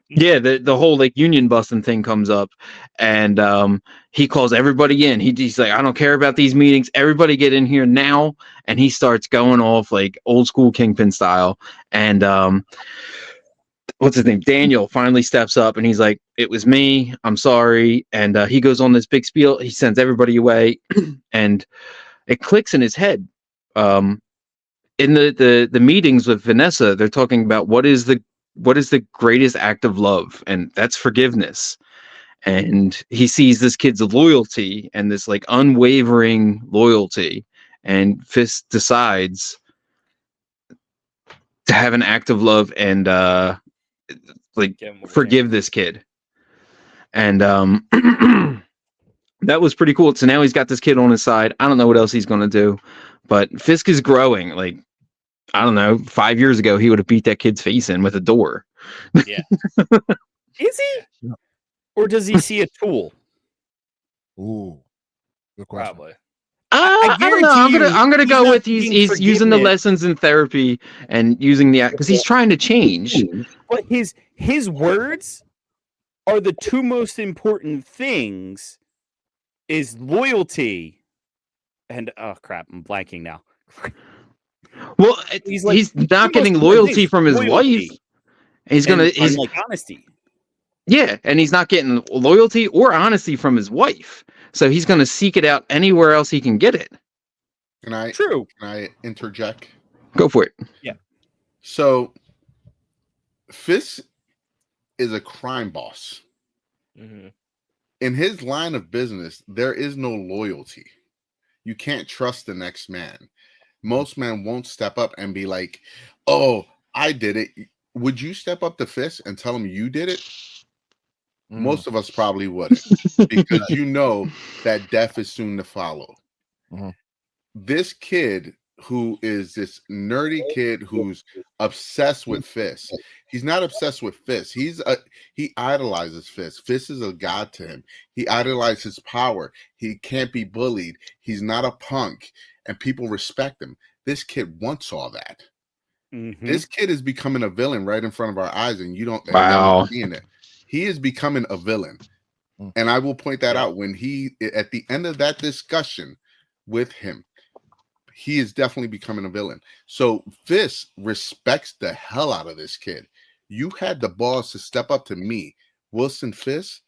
yeah, the whole like union busting thing comes up, and he calls everybody in. He's like, I don't care about these meetings. Everybody get in here now. And he starts going off like old school Kingpin style. And what's his name? Daniel finally steps up and he's like, it was me. I'm sorry. And he goes on this big spiel. He sends everybody away, and it clicks in his head. In the meetings with Vanessa, they're talking about what is the greatest act of love, and that's forgiveness. And he sees this kid's loyalty and this like unwavering loyalty, and Fisk decides to have an act of love and like forgive this kid. And that was pretty cool. So now he's got this kid on his side. I don't know what else he's gonna do, but Fisk is growing. Like, I don't know, 5 years ago he would have beat that kid's face in with a door. Yeah. Is he? Or does he see a tool? Ooh, good question. Probably. I don't know. I'm gonna go with he's using the lessons in therapy and using the act because he's trying to change. But his words are the two most important things: is loyalty and oh crap, I'm blanking now. Well, he's not getting loyalty from his wife. He's like honesty. Yeah, and he's not getting loyalty or honesty from his wife. So he's going to seek it out anywhere else he can get it. Can I interject? Go for it. Yeah. So Fisk is a crime boss. Mm-hmm. In his line of business, there is no loyalty. You can't trust the next man. Most men won't step up and be like, oh, I did it. Would you step up to Fisk and tell him you did it? Most of us probably wouldn't, because you know that death is soon to follow. Mm-hmm. This kid who is this nerdy kid who's obsessed with Fist. He's not obsessed with Fist. He idolizes Fist. Fist is a god to him. He idolizes his power. He can't be bullied. He's not a punk, and people respect him. This kid wants all that. This kid is becoming a villain right in front of our eyes, and you don't Wow. seeing it. He is becoming a villain. And I will point that out when he, at the end of that discussion with him, he is definitely becoming a villain. So Fist respects the hell out of this kid. You had the balls to step up to me, Wilson Fisk,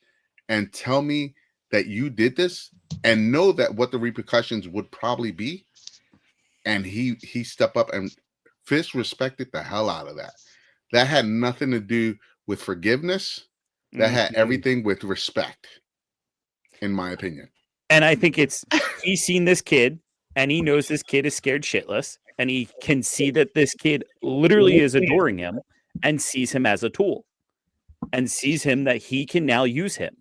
and tell me that you did this and know that what the repercussions would probably be. And he stepped up, and Fisk respected the hell out of that. That had nothing to do with forgiveness. That had everything with respect, in my opinion. And I think he's seen this kid, and he knows this kid is scared shitless, and he can see that this kid literally is adoring him and sees him as a tool and sees him that he can now use him.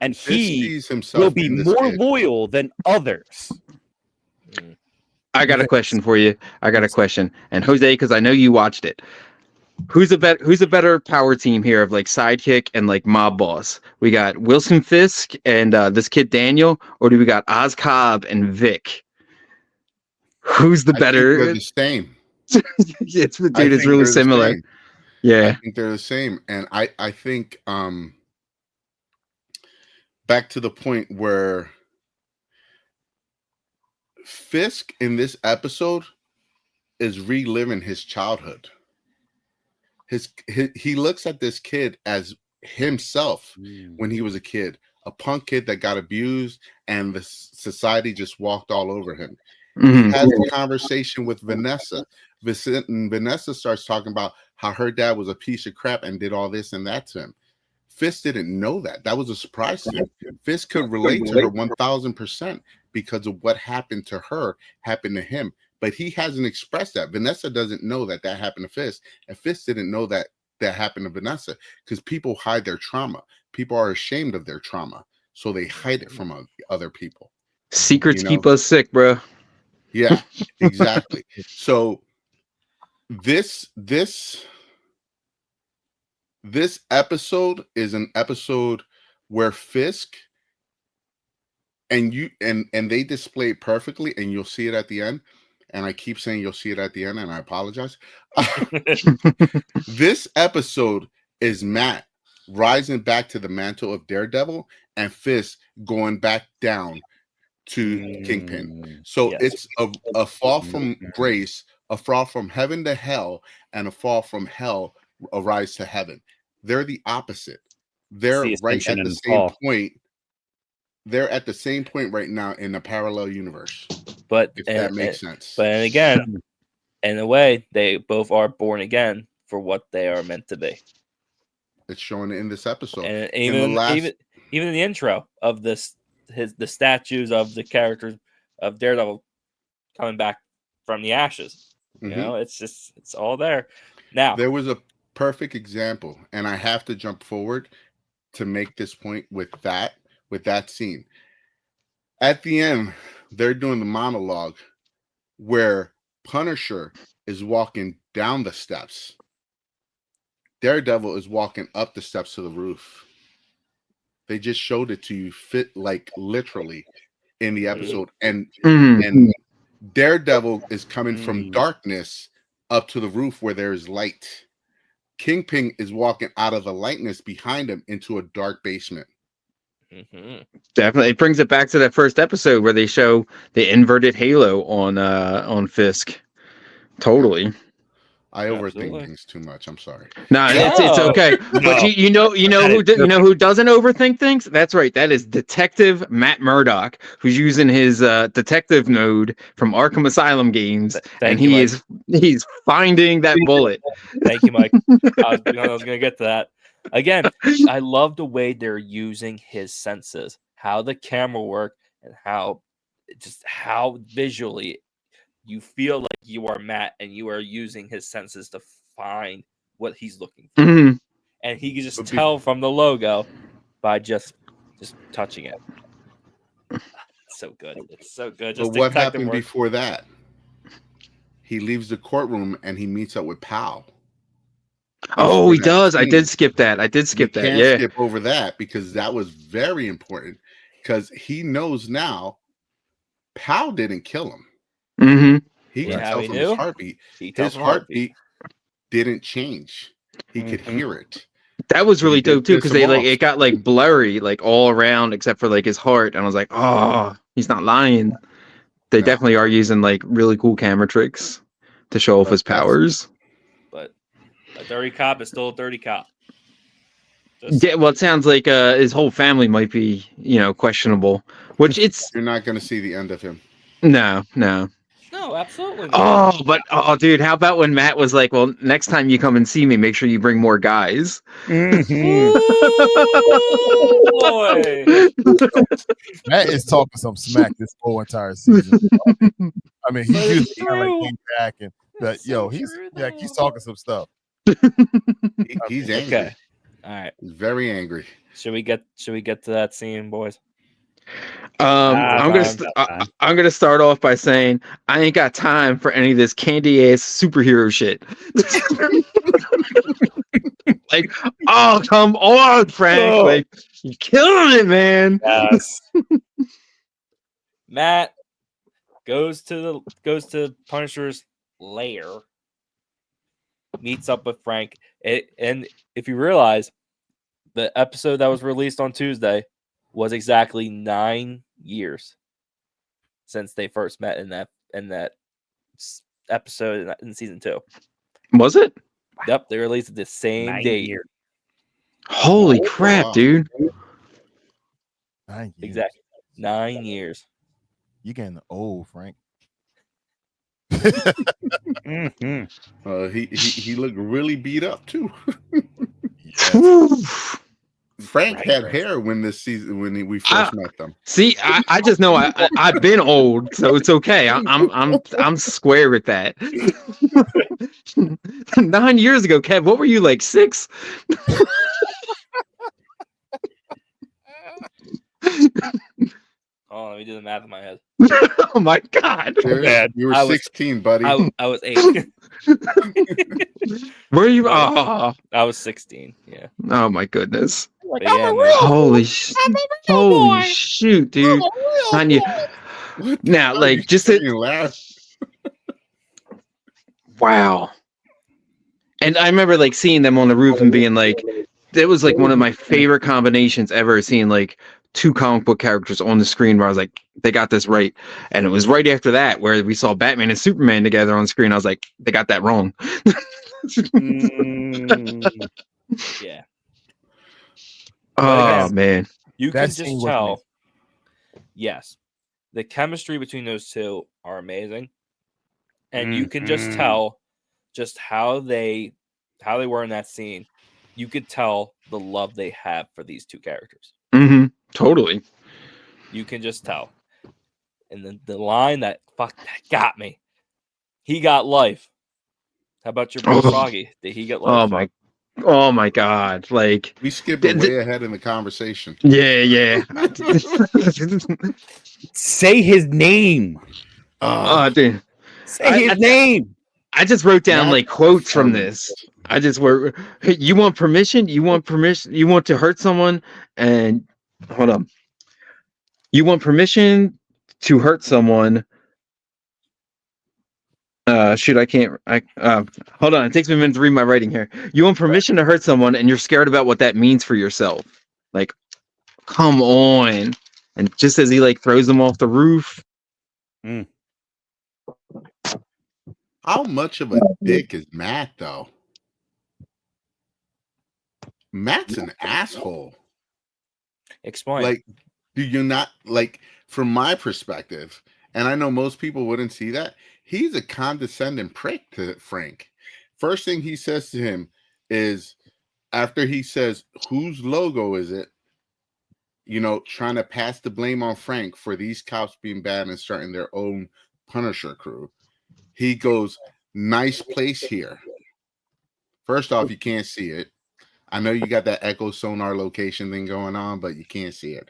And he will be more loyal than others. I got a question for you. And Jose, because I know you watched it. Who's a better power team here of like sidekick and like mob boss? We got Wilson Fisk and this kid Daniel, or do we got Oz Cobb and Vic? Who's the better? They're the same. It's really similar. Yeah, I think they're the same, and I think back to the point where Fisk in this episode is reliving his childhood. He looks at this kid as himself when he was a kid, a punk kid that got abused, and the society just walked all over him. He has a conversation with Vanessa. Vanessa starts talking about how her dad was a piece of crap and did all this and that to him. Fisk didn't know that. That was a surprise to him. Fisk could relate to her 1,000% because of what happened to her happened to him. But he hasn't expressed that. Vanessa doesn't know that happened to Fisk. And Fisk didn't know that happened to Vanessa, because people hide their trauma. People are ashamed of their trauma, so they hide it from other people. Secrets keep us sick, bro. Yeah, exactly. So this episode is an episode where Fisk and they display it perfectly, and you'll see it at the end. And I keep saying you'll see it at the end, and I apologize. This episode is Matt rising back to the mantle of Daredevil, and Fisk going back down to Kingpin. So it's a fall from grace, a fall from heaven to hell, and a fall from hell, a rise to heaven. They're the opposite. They're right at the same point. They're at the same point right now in a parallel universe. But if that makes sense. But again, in a way, they both are born again for what they are meant to be. It's showing it in this episode. And even in the intro of the statues of the characters of Daredevil coming back from the ashes. You know, it's all there. Now there was a perfect example, and I have to jump forward to make this point with that scene. At the end, they're doing the monologue where Punisher is walking down the steps. Daredevil is walking up the steps to the roof. They just showed it to you like literally in the episode. And Daredevil is coming from darkness up to the roof where there is light. Kingpin is walking out of the lightness behind him into a dark basement. Definitely, it brings it back to that first episode where they show the inverted halo on Fisk. Totally. I overthink things too much. I'm sorry. No, it's okay. But you know who doesn't overthink things? That's right. That is Detective Matt Murdock, who's using his detective node from Arkham Asylum games, he's finding that bullet. Thank you, Mike. I was gonna get to that. Again, I love the way they're using his senses, how the camera work, and how visually you feel like you are Matt and you are using his senses to find what he's looking for. And he can just tell from the logo by just touching it. It's so good. It's so good. But what happened before that? he leaves the courtroom and he meets up with Pal. Oh, he Before that does. I scene. did skip that. I did skip You that. can't Yeah. skip over that because that was very important because he knows now Pal didn't kill him. Mm-hmm. He Yeah, could how tell he from his knew? heartbeat. He tells His him heartbeat. heartbeat didn't change. He could Mhm. hear it. That was So he really did dope too, piss because him they like off. it got like blurry, like all around except for like his heart, and I was like, oh, he's not lying. They No. definitely are using like really cool camera tricks to show off But his that's- powers. But a dirty cop is still a dirty cop. Just Yeah, well, it sounds like his whole family might be, questionable. Which it's You're not going to see the end of him. no. no, absolutely not. Oh, dude, how about when Matt was like, "Well, next time you come and see me, make sure you bring more guys." Mhm. Ooh, boy. Matt is talking some smack this whole entire season. I mean, he But usually it's kind of like true. came back and but It's yo, so he's true, he's though. talking some stuff. He's angry. Okay. All right. He's very angry. Should we get to that scene, boys? I'm gonna I'm gonna start off by saying I ain't got time for any of this candy ass superhero shit. Like, oh come on, Frank! Oh. Like, you're killing it, man. Yes. Matt goes to Punisher's lair, meets up with Frank, and if you realize, the episode that was released on Tuesday was exactly 9 years since they first met in that episode in season 2. Was it? Yep, they released it the same 9 date. years. Holy Oh, crap, wow. dude! 9 years. Exactly. 9 years. You getting old, Frank. Mhm. He looked really beat up too. Yes. Frank Right. had hair when we first met them. See, I just know I've been old, so it's okay. I'm square with that. 9 years ago, Kev, what were you, like 6? Oh, let me do the math in my head. Oh my god! Serious? bad. You were I was- 16, buddy. I was 8. Where are you? Right. Oh, I was 16. Yeah. oh my goodness! But yeah, man. Holy shoot, dude! 9 years. What the Now, hell are like, you just to, saying, laugh? wow. And I remember like seeing them on the roof and being like, that was like one of my favorite combinations ever, seeing like 2 comic book characters on the screen where I was like, they got this right. And it was right after that where we saw Batman and Superman together on screen. I was like, they got that wrong. Mm. Yeah. Oh again, man. You That can scene just was tell. amazing. Yes. The chemistry between those two are amazing. And you can Mhm. just tell just how they were in that scene. You could tell the love they have for these two characters. Mm-hmm. Totally. You can just tell. And the line that got me. He got life. How about your boy Oh. Froggy? Did he get life? Oh my god. Like, We skipped Th- way ahead in the conversation. yeah. Say his name. Dude. Say his name. I just wrote down Matt like quotes from Performance. this. I just wrote, hey, you want permission? You want permission? You want to hurt someone? And hold on. You want permission to hurt someone? Shoot, I can't. Hold on. It takes me a minute to read my writing here. You want permission to hurt someone, and you're scared about what that means for yourself. Like, come on. And just as he like throws them off the roof. How much of a dick is Matt, though? Matt's an asshole. Explain. Like, do you not like? From my perspective, and I know most people wouldn't see that, he's a condescending prick to Frank. First thing he says to him is, after he says, "Whose logo is it?" You know, trying to pass the blame on Frank for these cops being bad and starting their own Punisher crew. He goes, "Nice place here." First off, you can't see it. I know you got that echo sonar location thing going on, but you can't see it.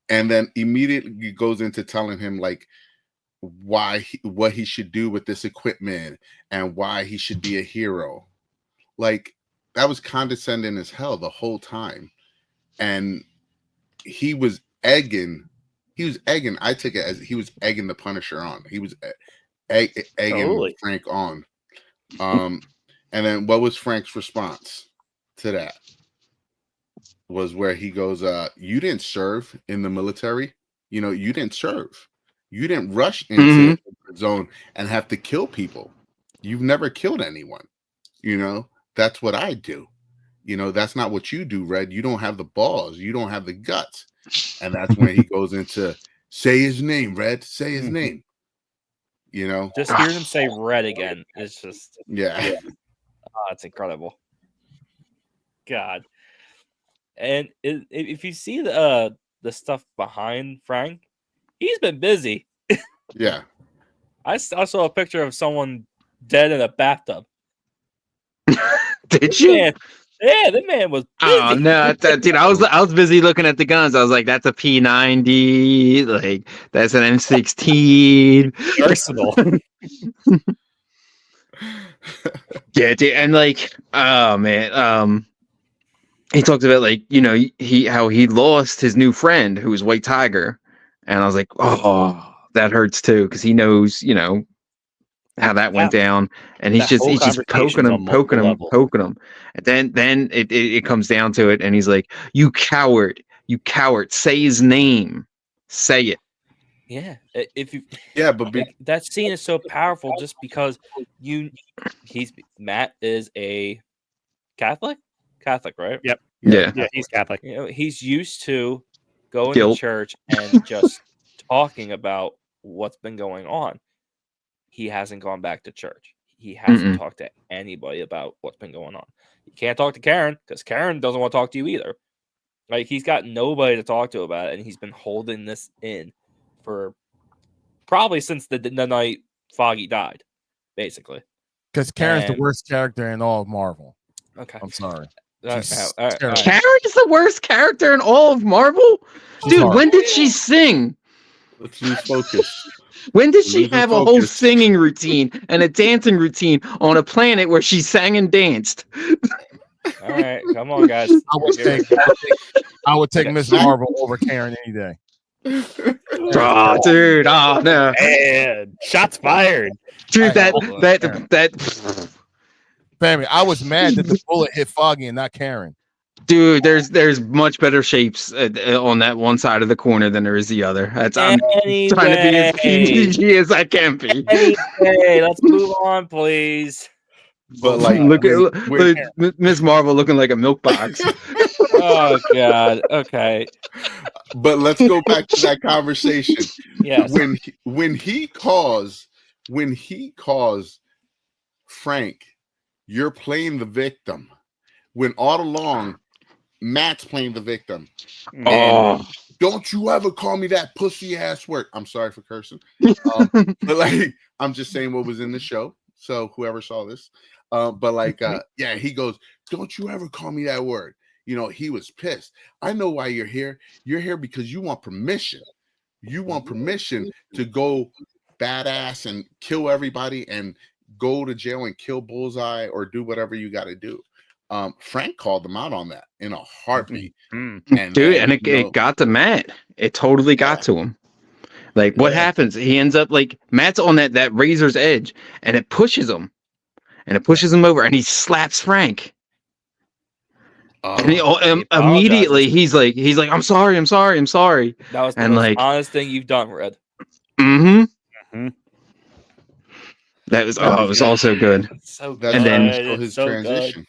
And then immediately goes into telling him, like, what he should do with this equipment and why he should be a hero. Like, that was condescending as hell the whole time. And he was egging. I took it as he was egging the Punisher on. He was egging Totally. Frank on. And then what was Frank's response to that? Was where he goes, you didn't serve in the military. You know, you didn't serve. You didn't rush into the zone and have to kill people. You've never killed anyone. You know, that's what I do. You know, that's not what you do, Red. You don't have the balls. You don't have the guts. And that's when he goes into, say his name, Red. Say his name. You know, just hearing him say Red again is just yeah. Oh, it's incredible. God. And if you see the stuff behind Frank, he's been busy. Yeah. I saw a picture of someone dead in a bathtub. Did you? Man, yeah, the man was busy. Oh no, dude! I was busy looking at the guns. I was like, "That's a P90. Like, that's an M16." Arsenal. Yeah, dude, and like, oh man, he talked about, like, you know, how he lost his new friend who was White Tiger, and I was like, oh, that hurts too, because he knows, you know, how that went down, and he's that whole just poking conversation's on him, multiple poking levels. him, and then it comes down to it, and he's like, you coward, say his name, say it. Yeah, if you but like, that scene is so powerful just because Matt is a Catholic, right? Yep. Yeah. Yeah, he's Catholic. You know, he's used to going Guilt. to church and just talking about what's been going on. He hasn't gone back to church. He hasn't talked to anybody about what's been going on. You can't talk to Karen because Karen doesn't want to talk to you either. Like, he's got nobody to talk to about it, and he's been holding this in for probably since the night Foggy died, basically. Because Karen's the worst character in all of Marvel. Okay, I'm sorry. Karen is the worst character in all of Marvel? Dude, when did she sing? Let's lose focus. When did she have a whole singing routine and a dancing routine on a planet where she sang and danced? All right, come on, guys. I would take Miss Marvel over Karen any day. Oh, dude. Oh, no. And shots fired. Dude, that family, I was mad that the bullet hit Foggy and not Karen. Dude, there's much better shapes on that one side of the corner than there is the other. I'm trying to be as PG as I can be. Anyway, let's move on, please. But like, look at Miss Marvel looking like a milk box. Oh God. Okay. But let's go back to that conversation. Yes. When he calls Frank, you're playing the victim. When all along Matt's playing the victim. And don't you ever call me that pussy ass word. I'm sorry for cursing. But like, I'm just saying what was in the show. So whoever saw this. But like, yeah, he goes, don't you ever call me that word. You know, he was pissed. I know why you're here. You're here because you want permission. You want permission to go badass and kill everybody and go to jail and kill Bullseye or do whatever you got to do. Frank called them out on that in a heartbeat. And dude, and it got to Matt. It totally got to him. Like, what happens? He ends up like, Matt's on that razor's edge, and it pushes him. And it pushes him over, and he slaps Frank. And he immediately he's like, I'm sorry. That was the most honest thing you've done, Red. That was it was also good. So good. And then his transition.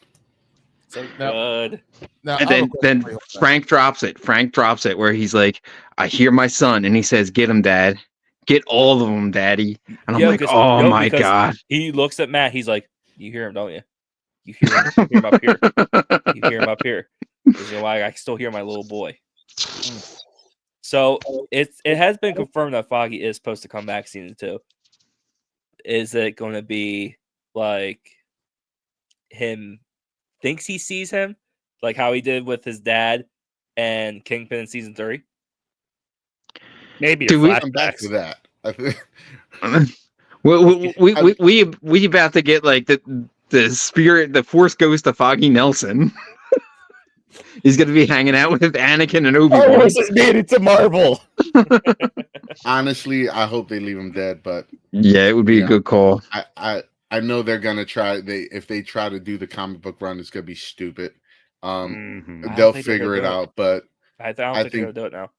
So good. Now, and then Frank drops it. Where he's like, I hear my son, and he says, get him, Dad. Get all of them, Daddy. And I'm like, oh my God. He looks at Matt. He's like, you hear him, don't you? You hear him, up here. You hear him up here. You know why I still hear my little boy. So it has been confirmed that Foggy is supposed to come back season 2. Is it going to be like him thinks he sees him, like how he did with his dad and Kingpin in season 3? Maybe we come back to that. I think we about to get like the spirit, the Force ghost of Foggy Nelson. He's gonna be hanging out with Anakin and Obi-Wan. Wars is made into Marvel. honestly, I hope they leave him dead, but Yeah, it would be a good call. I know they're gonna try. If they try to do the comic book run, it's gonna be stupid. They'll figure it out, but I don't think they're gonna do it now.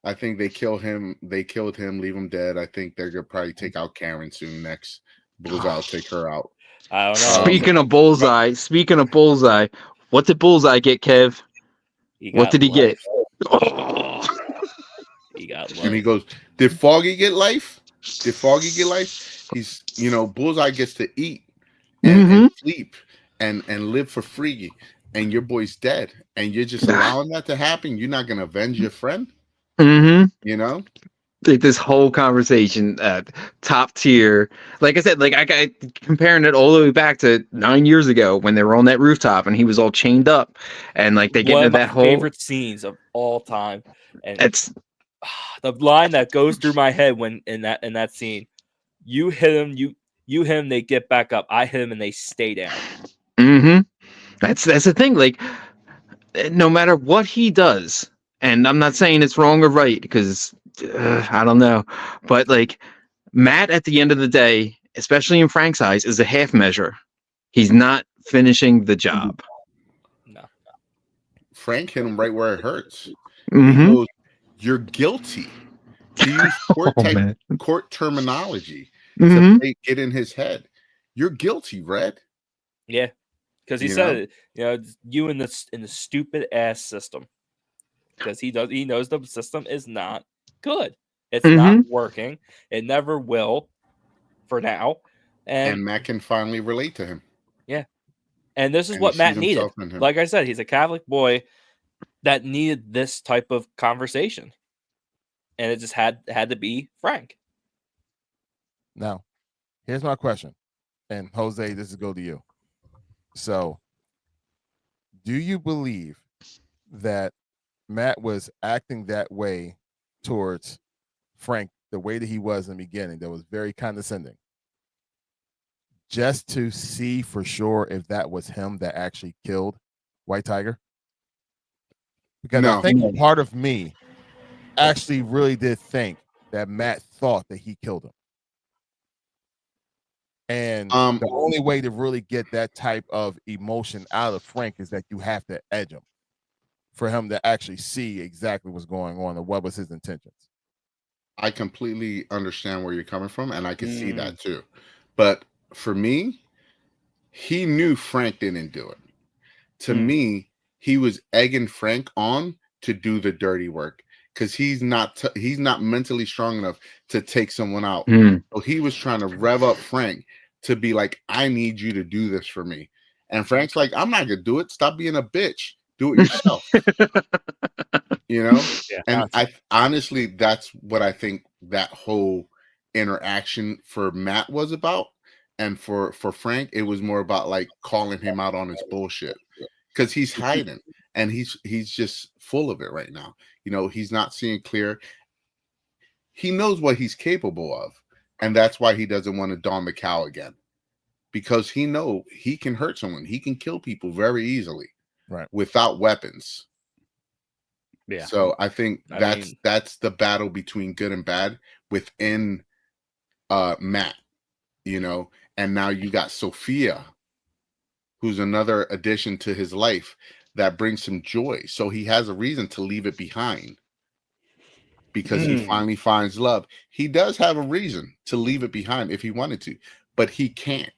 I think they kill him. They killed him, leave him dead. I think they're gonna probably take out Karen soon. Next, Bullseye will take her out. I don't know. Speaking of Bullseye, what did Bullseye get, Kev? What did he get? Oh. He got life. And he goes, "Did Foggy get life? Did Foggy get life? He's, Bullseye gets to eat and sleep and live for free, and your boy's dead, and you're just allowing that to happen. You're not gonna avenge your friend, This whole conversation, top tier. Like I said, like I got comparing it all the way back to 9 years ago when they were on that rooftop and he was all chained up, and like they get into that whole favorite scenes of all time, and it's the line that goes through my head when in that scene. You hit him, you hit him, they get back up. I hit him and they stay down. That's the thing. Like, no matter what he does, and I'm not saying it's wrong or right because I don't know, but like Matt at the end of the day, especially in Frank's eyes, is a half measure. He's not finishing the job. No. Frank hit him right where it hurts. He goes, "You're guilty." He used court terminology to get in his head. You're guilty, Red. Yeah, because he said, you in the stupid ass system. Because he knows the system is not good. It's not working. It never will, for now. And Matt can finally relate to him. Yeah, and this is what Matt needed. Like I said, he's a Catholic boy that needed this type of conversation, and it just had to be Frank. Now, here's my question, and Jose, this is go to you. So, do you believe that Matt was acting that way towards Frank the way that he was in the beginning, that was very condescending, just to see for sure if that was him that actually killed White Tiger? Because I think part of me actually really did think that Matt thought that he killed him. And the only way to really get that type of emotion out of Frank is that you have to edge him for him to actually see exactly what's going on and what was his intentions. I completely understand where you're coming from, and I can see that too. But for me, he knew Frank didn't do it. To me, he was egging Frank on to do the dirty work because he's not mentally strong enough to take someone out. So he was trying to rev up Frank to be like, I need you to do this for me. And Frank's like, I'm not gonna do it. Stop being a bitch. Do it yourself. Yeah, and I honestly, that's what I think that whole interaction for Matt was about. And for Frank, it was more about like calling him out on his bullshit because he's hiding and he's just full of it right now. He's not seeing clear. He knows what he's capable of, and that's why he doesn't want to don the cow again, because he know he can hurt someone. He can kill people very easily, right, without weapons. Yeah. So I think that's the battle between good and bad within Matt, and now you got Sophia, who's another addition to his life that brings him joy. So he has a reason to leave it behind because he finally finds love. He does have a reason to leave it behind if he wanted to, but he can't.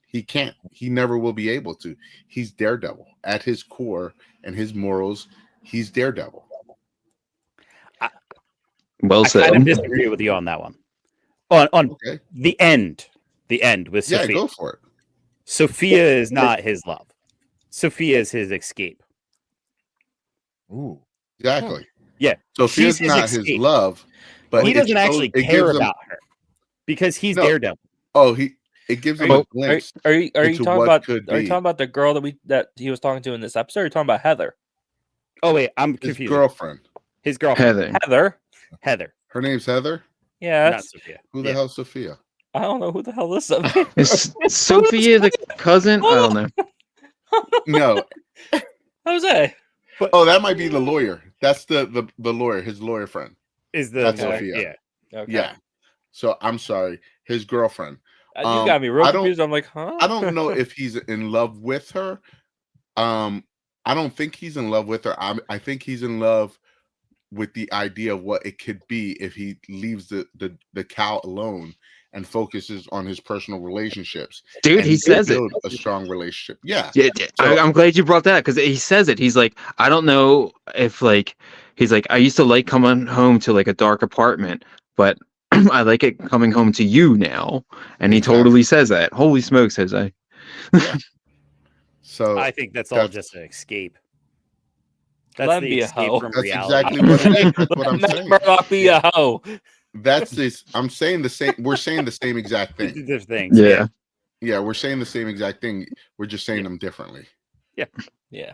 He can't. He never will be able to. He's Daredevil at his core and his morals. He's Daredevil. I kind of disagree with you on that one. On the end with Sophia. Yeah, go for it. Sophia is not his love. Sophia is his escape. Ooh, exactly. Yeah, Sophia's not his love, but he doesn't actually care about her because he's Daredevil. Oh, it gives him a glimpse. Are you talking about? Are you talking about the girl that he was talking to in this episode? Or are you talking about Heather? Oh wait, I'm confused. His girlfriend. His girlfriend. Heather. Her name's Heather. Yeah, Not Sophia. Who the hell's Sophia? I don't know who the hell this is. Is Sophia the cousin? I don't know. No. Jose. Oh, that might be the lawyer. That's the lawyer, his lawyer friend. Is the That's lawyer, Sophia. Yeah. Okay. Yeah. So I'm sorry, his girlfriend. You got me real I don't- confused. I'm like, huh? I don't know if he's in love with her. I don't think he's in love with her. I think he's in love with the idea of what it could be if he leaves the cow alone and focuses on his personal relationships. Dude, and he says it. build a strong relationship. Yeah. Yeah, So- I'm glad you brought that because he says it. He's like, I don't know if like, he's like, I used to like coming home to like a dark apartment, but I like it coming home to you now. And he Exactly. totally says that. Holy smokes, Jose. Yeah. So I think that's all just an escape. That's Let the me be a escape hoe. from that's reality. exactly what it is. That's what I'm Matt saying. Murdock be a hoe. That's this. I'm saying the same. We're saying the same exact thing. Different things. Yeah. Yeah, we're saying the same exact thing. We're just saying them differently. Yeah.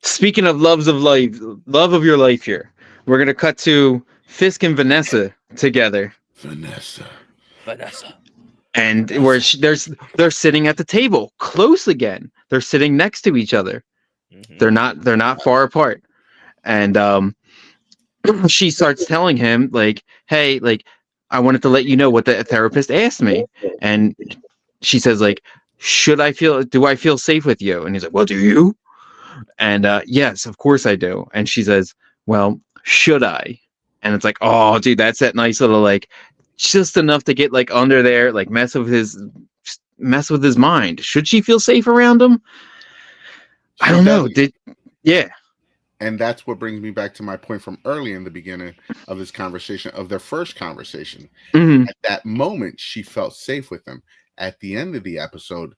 Speaking of loves of life, love of your life here, we're going to cut to Fisk and Vanessa together. Vanessa. And where they're sitting at the table close again. They're sitting next to each other. Mhm. They're not far apart. And she starts telling him like, hey, like, I wanted to let you know what the therapist asked me. And she says like, do I feel safe with you? And he's like, well, do you? And yes, of course I do. And she says, well, should I? And it's like, oh, dude, that's that nice little like, just enough to get like under there, like mess with his mind. Should she feel safe around him? I She don't know. doesn't. Yeah. And that's what brings me back to my point from early in the beginning of this conversation, of their first conversation. Mhm. At that moment, she felt safe with him. At the end of the episode,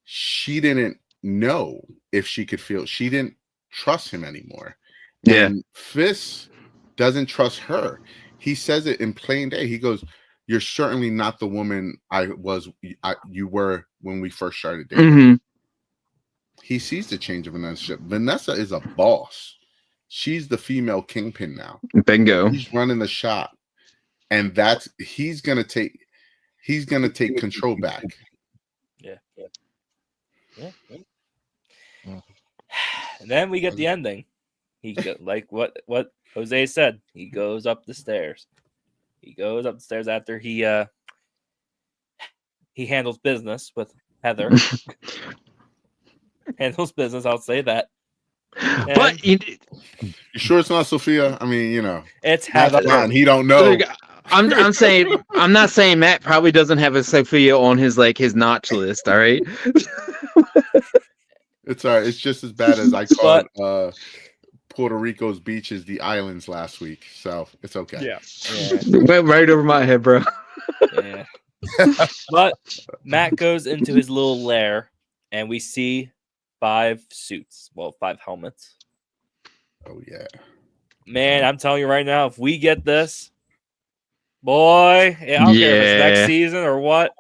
she didn't know if she didn't trust him anymore. Yeah. And Fisk doesn't trust her. He says it in plain day. He goes, "You're certainly not the woman you were when we first started dating." Mhm. He sees the change of Vanessa. Vanessa is a boss. She's the female kingpin now. Bingo. He's running the shop, and he's gonna take control back. Yeah. And then we get the ending. Like what Jose said. He goes up the stairs. After he handles business with Heather. Handles business, I'll say that. But You sure it's not Sophia? I mean, It's Matt's Heather. blind. He don't know. I'm saying, I'm not saying Matt probably doesn't have a Sophia on his notch list. All right. It's all right. It's just as bad as I called Puerto Rico's beaches the islands last week. So it's okay. Yeah. Went right over my head, bro. Yeah. But Matt goes into his little lair and we see 5 suits. Well, 5 helmets. Oh yeah. Man, I'm telling you right now, if we get this, boy, I don't care if it's next season or what,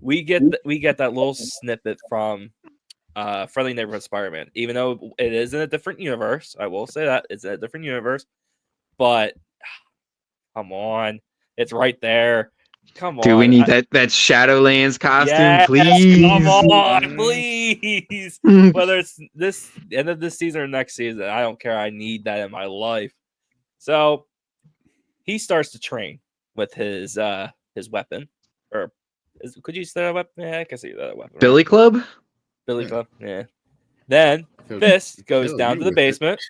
we get that little snippet from Friendly Neighborhood Spider-Man. Even though it is in a different universe, I will say that it's in a different universe. But come on, it's right there. Come on. Do we need that Shadowlands costume, Yes, please? come on, please. Whether it's this end of this season or next season, I don't care. I need that in my life. So he starts to train with his weapon, or could you say that weapon? Yeah, I can see that weapon. Billy Right? Club? Billy Club. Yeah. Then Fisk goes down to the basement,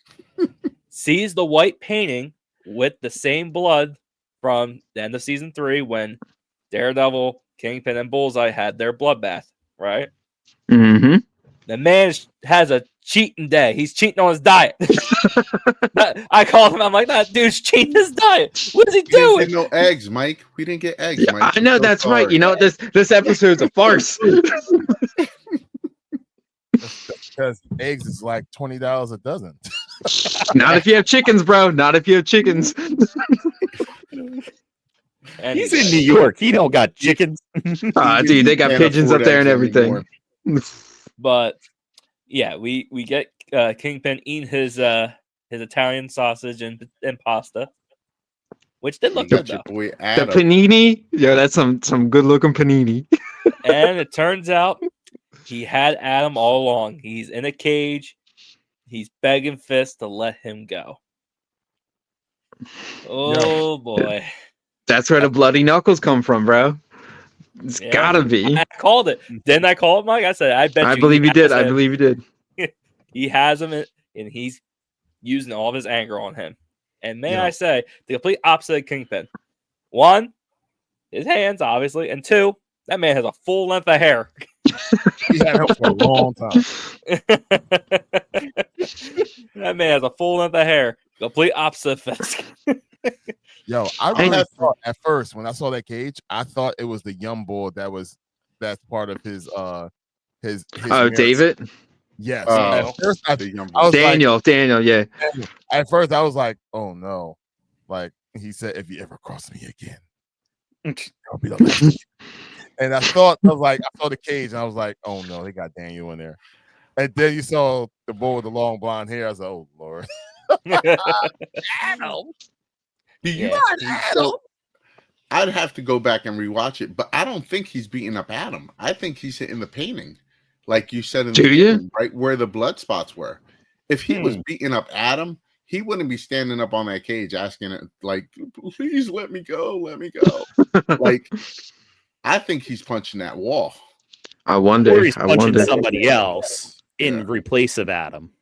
sees the white painting with the same blood from the end of season 3 when Daredevil, Kingpin, and Bullseye had their bloodbath, right? Mm-hmm. The man has a cheating day. He's cheating on his diet. I called him. I'm like, that dude's cheating his diet. What is he We didn't doing? get no eggs, Mike. We didn't get eggs, Yeah, Mike. I know, that's right. You know, this episode's a farce. Because eggs is like $20 a dozen. Not if you have chickens, bro. Not if you have chickens. And He's in New York. He don't got chickens. Dude, they got Can't pigeons afford up there and eggs everything. anymore. But yeah, we get Kingpin eating his Italian sausage and pasta. which did You look good got your though. boy The Adam. panini, yo, that's some good looking panini. And it turns out he had Adam all along. He's in a cage. He's begging Fist to let him go. Oh boy. That's where the bloody knuckles come from, bro. It's gotta be. I called it. Didn't I call it, Mike? I said, I bet I you believe he you did. has I him. believe you did. He has him, and he's using all of his anger on him. And may Yeah. I say, the complete opposite of Kingpin. One, his hands, obviously. And two, that man has a full length of hair. He had him for a long time. That man has a full length of hair. Complete opposite of Fisk. Yo, I really thought at first when I saw that cage, I thought it was the young boy that's part of his Oh, marriage. David? Yes. Daniel. At first I The young was like, Daniel, yeah. Daniel. At first I was like, oh no. Like he said, if you ever cross me again, I'll be the last. And I saw the cage and I was like, oh no, they got Daniel in there. And then you saw the boy with the long blonde hair. I was like, oh Lord. Adam. Do you Yeah. so I'd have to go back and rewatch it, but I don't think he's beating up Adam. I think he's hitting the painting, like you said in the beginning, right where the blood spots were. If he was beating up Adam, he wouldn't be standing up on that cage asking it like, "Please let me go, let me go." Like, I think he's punching that wall. I Or wonder. he's punching somebody else in replace of Adam.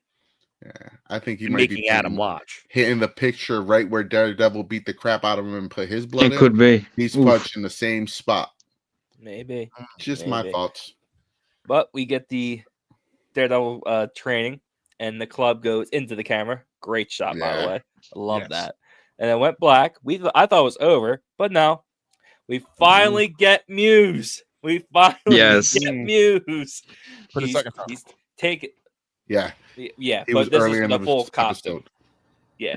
Yeah, I think he and might making be Adam watch. hitting the picture right where Daredevil beat the crap out of him and put his blood It in. could be. He's Oof. punching the same spot. Maybe. Just my Maybe. thoughts. But we get the Daredevil training, and the club goes into the camera. Great shot, by the Yeah. way. I love that. And it went black. I thought it was over, but no. We finally get Muse. We finally get Muse. For the second time. He's taking. Yeah. Yeah, He but was this is earlier for in the the full costume. episode. Yeah.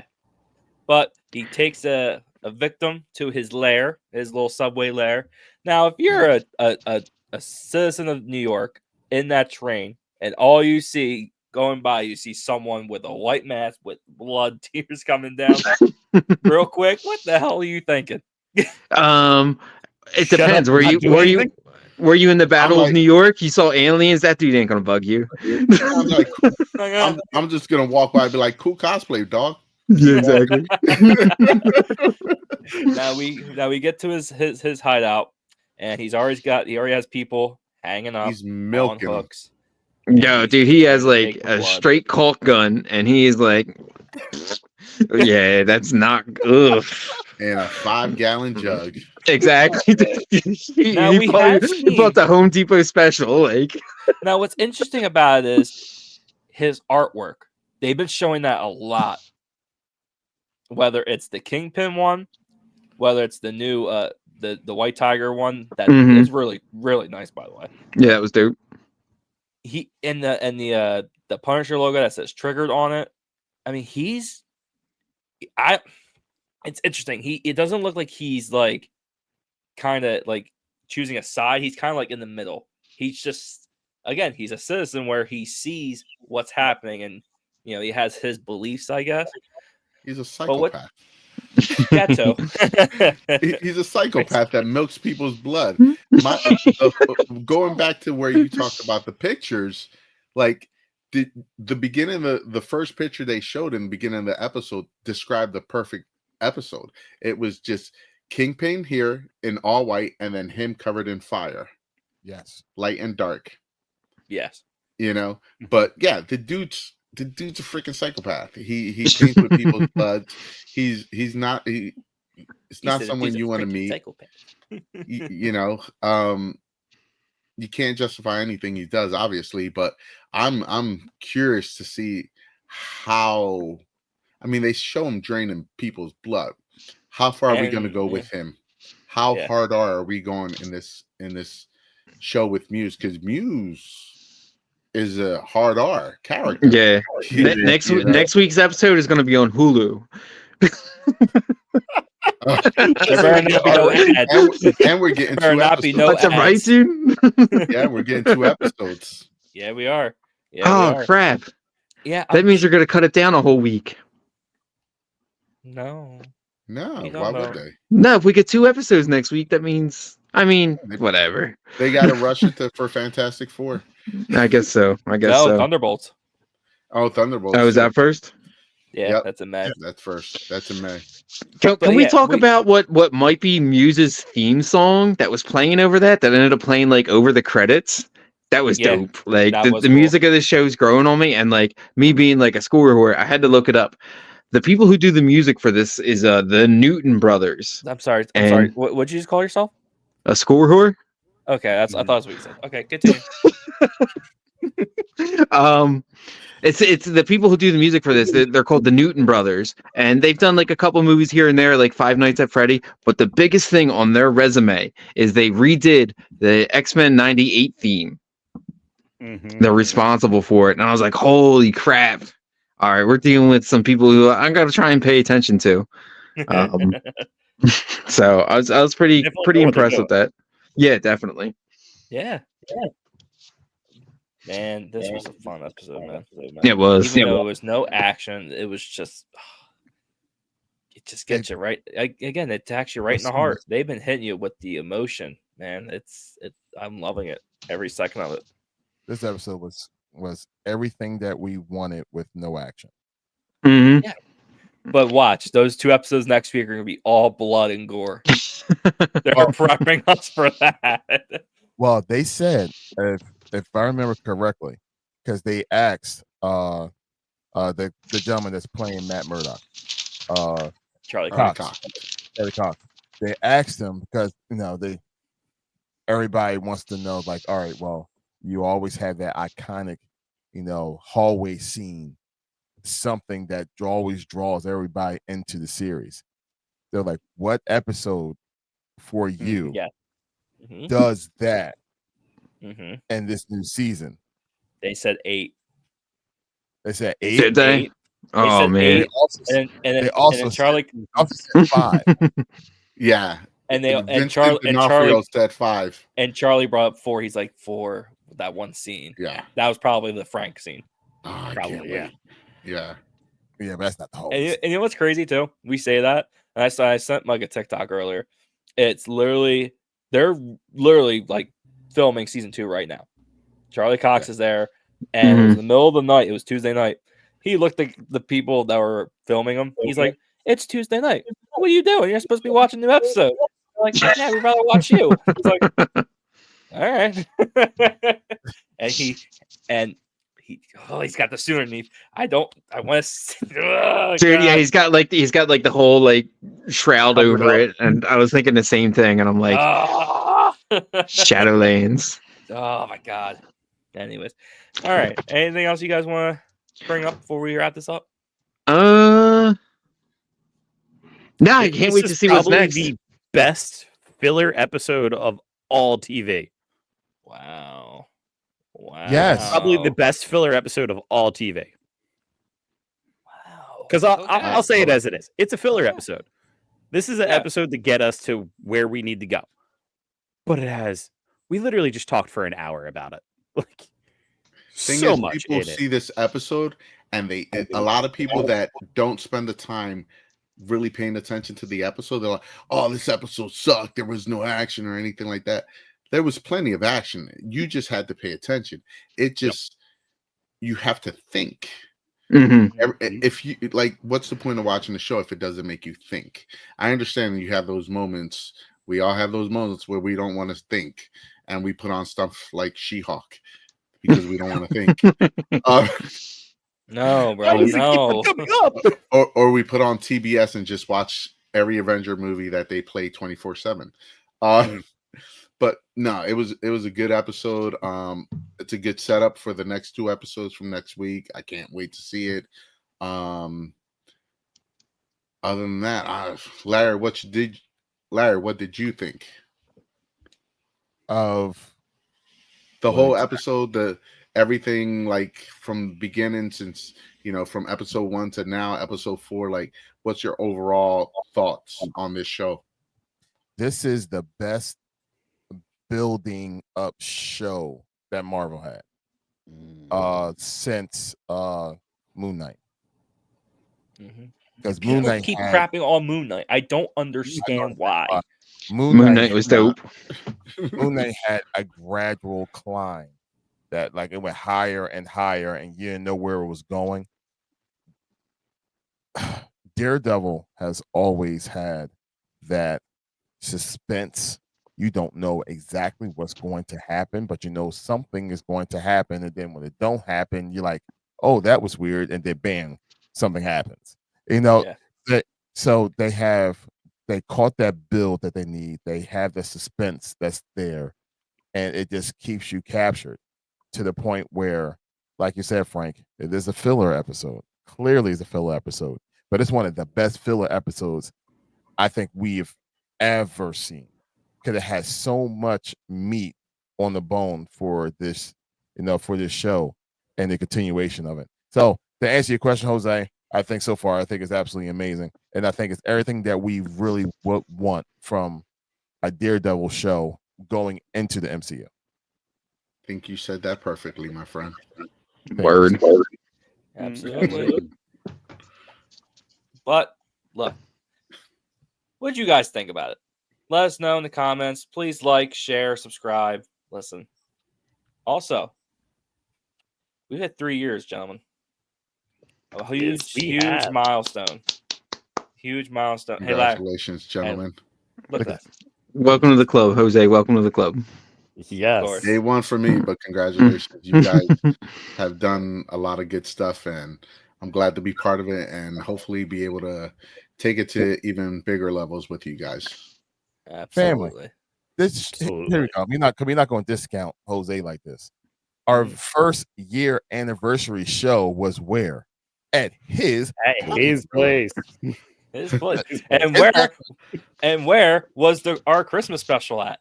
But he takes a victim to his lair, his little subway lair. Now, if you're a citizen of New York in that train, and all you see going by, you see someone with a white mask with blood, tears coming down real quick, what the hell are you thinking? It depends. Were you in the Battle of New York? You saw aliens? That dude ain't gonna bug you. I'm like, I'm just gonna walk by and be like, cool cosplay, dog. Yeah, exactly. Now we get to his hideout, and he already has people hanging up. He's milking on them. hooks. Yo, dude, he has like a straight caulk gun, and he's like, yeah, that's not ugh. And a 5-gallon jug. Exactly. he bought the Home Depot special. Like, now, what's interesting about it is his artwork. They've been showing that a lot. Whether it's the Kingpin one, whether it's the new the White Tiger one, that is really, really nice, by the way. Yeah, that was dope. He and the Punisher logo that says triggered on it. I mean, it's interesting. It doesn't look like he's like kind of like choosing a side. He's kind of like in the middle. He's just, again, he's a citizen where he sees what's happening, and he has his beliefs, I guess. He's a psychopath. Ghetto. He's a psychopath that milks people's blood. Going back to where you talked about the pictures, like the beginning, the first picture they showed in the beginning of the episode described the perfect episode. It was just Kingpin here in all white, and then him covered in fire. Yes, light and dark. Yes, but yeah, the dude's a freaking psychopath. He paints with people's blood. It's not someone you want to meet. You can't justify anything he does, obviously, but I'm curious to see how. I mean, they show him draining people's blood. How far are we going to go with him? How hard are we going in this show with Muse? Because Muse is a hard R character. Yeah. Next week's episode is going to be on Hulu. And we're getting 2 episodes. That's right, dude. Yeah, we're getting 2 episodes. Yeah, we are. Crap. Yeah, that means you're going to cut it down a whole week. No. No, You why don't would know. they? No, if we get 2 episodes next week, that means whatever. They got to rush it for Fantastic Four. I guess so. I guess No, so. Thunderbolts. Oh, Thunderbolts. Oh, is too. that first? Yeah, Yep. that's a May. That's first. That's in May. Can But we yeah, talk about what might be Muse's theme song that was playing over that ended up playing like over the credits? That was Yeah, dope. Like that the was the cool. music of this show is growing on me, and like me being like a school reporter, I had to look it up. The people who do the music for this is the Newton brothers. I'm sorry. And What'd you just call yourself? a school reporter. Okay, I thought that's what you said. Okay, continue. It's the people who do the music for this. They're called the Newton brothers, and they've done like a couple movies here and there, like Five Nights at Freddy. But the biggest thing on their resume is they redid the X-Men '98 theme. They're responsible for it, and I was like, "Holy crap!" All right, we're dealing with some people who I'm gonna try and pay attention to. So I was pretty Definitely know what they're impressed with that. Yeah, definitely. Yeah. Man, this was a fun episode, man. It was. Even though it was no action, it was just it just gets you right. Again, it attacks you right in the heart. They've been hitting you with the emotion, man. I'm loving it every second of it. This episode was everything that we wanted with no action. Mm-hmm. Yeah. But watch, those 2 episodes next week are gonna be all blood and gore. They're prepping us for that. Well, they said, if I remember correctly, because they asked the gentleman that's playing Matt Murdock, Charlie Cox. Cox. Charlie Cox. They asked him because everybody wants to know, like, all right, well, you always have that iconic, hallway scene, something that always draws everybody into the series. They're like, what episode for you does that in this new season? They said 8. They said 8. Did they? 8. Oh said man! 8, and then Charlie also said 5. Yeah. And Charlie said 5. And Charlie brought up 4. He's like 4. That one scene. Yeah. That was probably the Frank scene. Oh, Probably, yeah. Yeah. Yeah, but that's not the whole. And you know what's crazy too? We say that, and I sent Mike a TikTok earlier. They're literally like filming season 2 right now. Charlie Cox is there, and it was in the middle of the night. It was Tuesday night. He looked at the people that were filming him. He's like, "It's Tuesday night. What are you doing? You're supposed to be watching a new episode." They're like, "Yeah, we'd rather watch you." It's like, all right. He's got the suit underneath. I want to. Dude, yeah, he's got like the whole like shroud Covered over up. it, and I was thinking the same thing, and I'm like, Shadowlands. Oh my god. Anyways, all right. Anything else you guys want to bring up before we wrap this up? No, I can't wait to see what's next. The best filler episode of all TV. Wow. Yes. Probably the best filler episode of all TV. Wow. Because I'll say it as it is. It's a filler episode. This is an episode to get us to where we need to go. But we literally just talked for an hour about it. Like, so much people see this episode, and a lot of people that don't spend the time really paying attention to the episode, they're like, "Oh, this episode sucked. There was no action or anything like that." There was plenty of action. You just had to pay attention. It just you have to think. If you like, what's the point of watching the show if it doesn't make you think? I understand you have those moments. We all have those moments where we don't want to think, and we put on stuff like She-Hulk because we don't want to think. No, bro, no. Or we put on TBS and just watch every Avenger movie that they play 24/7. But no, it was a good episode. It's a good setup for the next 2 episodes from next week. I can't wait to see it. Other than that, Larry, what did you think of the whole episode? Everything, like from beginning, since from episode 1 to now, episode 4. Like, what's your overall thoughts on this show? This is the best building up show that Marvel had since Moon Knight. because Moon People Knight keep had, crapping on Moon Knight. I don't understand why. Moon Knight was dope. Moon Knight had a gradual climb that like it went higher and higher, and you didn't know where it was going. Daredevil has always had that suspense. You don't know exactly what's going to happen, but you know something is going to happen, and then when it don't happen, you're like, "Oh, that was weird," and then bam, something happens. You know, Yeah. so they caught that build that they need. They have the suspense that's there, and it just keeps you captured to the point where, like you said, Frank, it is a filler episode. Clearly, it's a filler episode, but it's one of the best filler episodes I think we've ever seen because it has so much meat on the bone for this, for this show and the continuation of it. So to answer your question, Jose, I think so far, I think it's absolutely amazing. And I think it's everything that we really would want from a Daredevil show going into the MCU. I think you said that perfectly, my friend. Word. Absolutely. But look, what did you guys think about it? Let us know in the comments. Please like, share, subscribe. Listen. Also, we've had 3 years, gentlemen. A huge milestone. Huge milestone. Hey, Larry. Congratulations, gentlemen. Look at that. Welcome to the club, Jose. Welcome to the club. Yes. Day one for me, but congratulations. You guys have done a lot of good stuff, and I'm glad to be part of it and hopefully be able to take it to even bigger levels with you guys. Absolutely. Here we go. We're not going to discount Jose like this. Our first year anniversary show was where? At his place. His place. And where was our Christmas special at?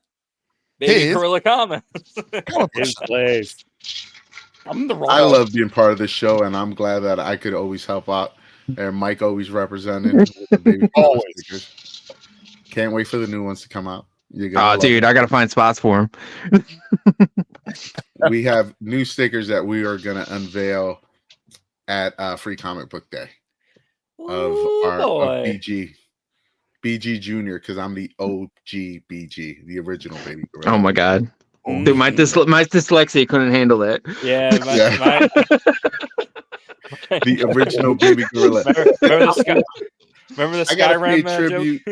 Baby Gorilla Comics. His place. I love being part of this show, and I'm glad that I could always help out. And Mike always represented with the Baby Gorilla stickers. Can't wait for the new ones to come out. Oh, dude, I gotta find spots for them. We have new stickers that we are gonna unveil at Free Comic Book Day of BG Junior, because I'm the OG BG, the original Baby Gorilla. Oh my god, dude, my dyslexia couldn't handle that. Yeah, the original Baby Gorilla. Remember the Skyrim tribute.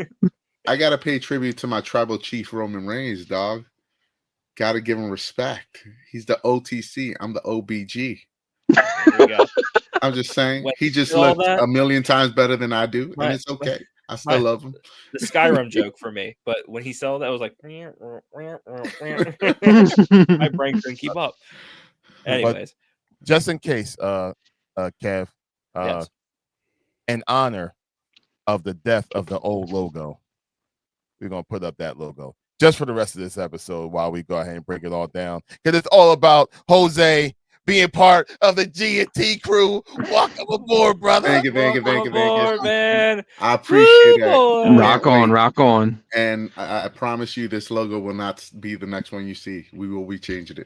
I gotta pay tribute to my tribal chief Roman Reigns, dog. Gotta give him respect. He's the OTC. I'm the OBG. There you go. I'm just saying, he just looks a million times better than I do, and it's okay. I still love him. The Skyrim joke for me, but when he saw that, I was like, my brain couldn't keep up. Anyways, but just in case, Kev, yes. in honor of the death of the old logo, we're gonna put up that logo just for the rest of this episode while we go ahead and break it all down, because it's all about Jose being part of the G&T crew. Welcome aboard, brother. Thank you, man. I appreciate that. Rock on. And I promise you, this logo will not be the next one you see. We will be changing it.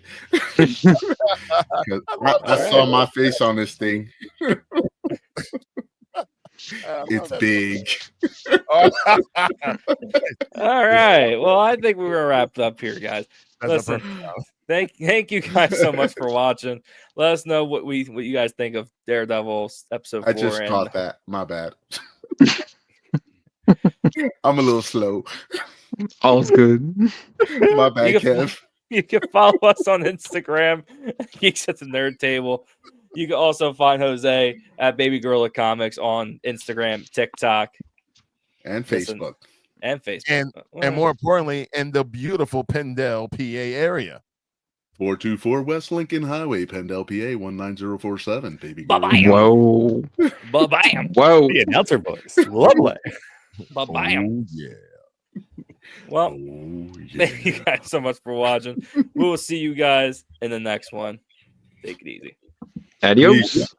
I saw my face on this thing. It's big. All right. Well, I think we were wrapped up here, guys. Listen, thank you guys so much for watching. Let us know what you guys think of Daredevil episode 4. I just caught that. My bad. I'm a little slow. All's good. My bad, Kev. You can follow us on Instagram, Geeks at the Nerd Table. You can also find Jose at Baby Gorilla Comics on Instagram, TikTok, and Facebook. And more importantly, in the beautiful Pendle, PA area. 424 West Lincoln Highway, Pendle, PA 19047. Baby Gorilla. Whoa. Ba-bam. Whoa. The announcer voice. Lovely. Ba-bam. Oh, yeah. Well, thank you guys so much for watching. We will see you guys in the next one. Take it easy. Adios. Peace.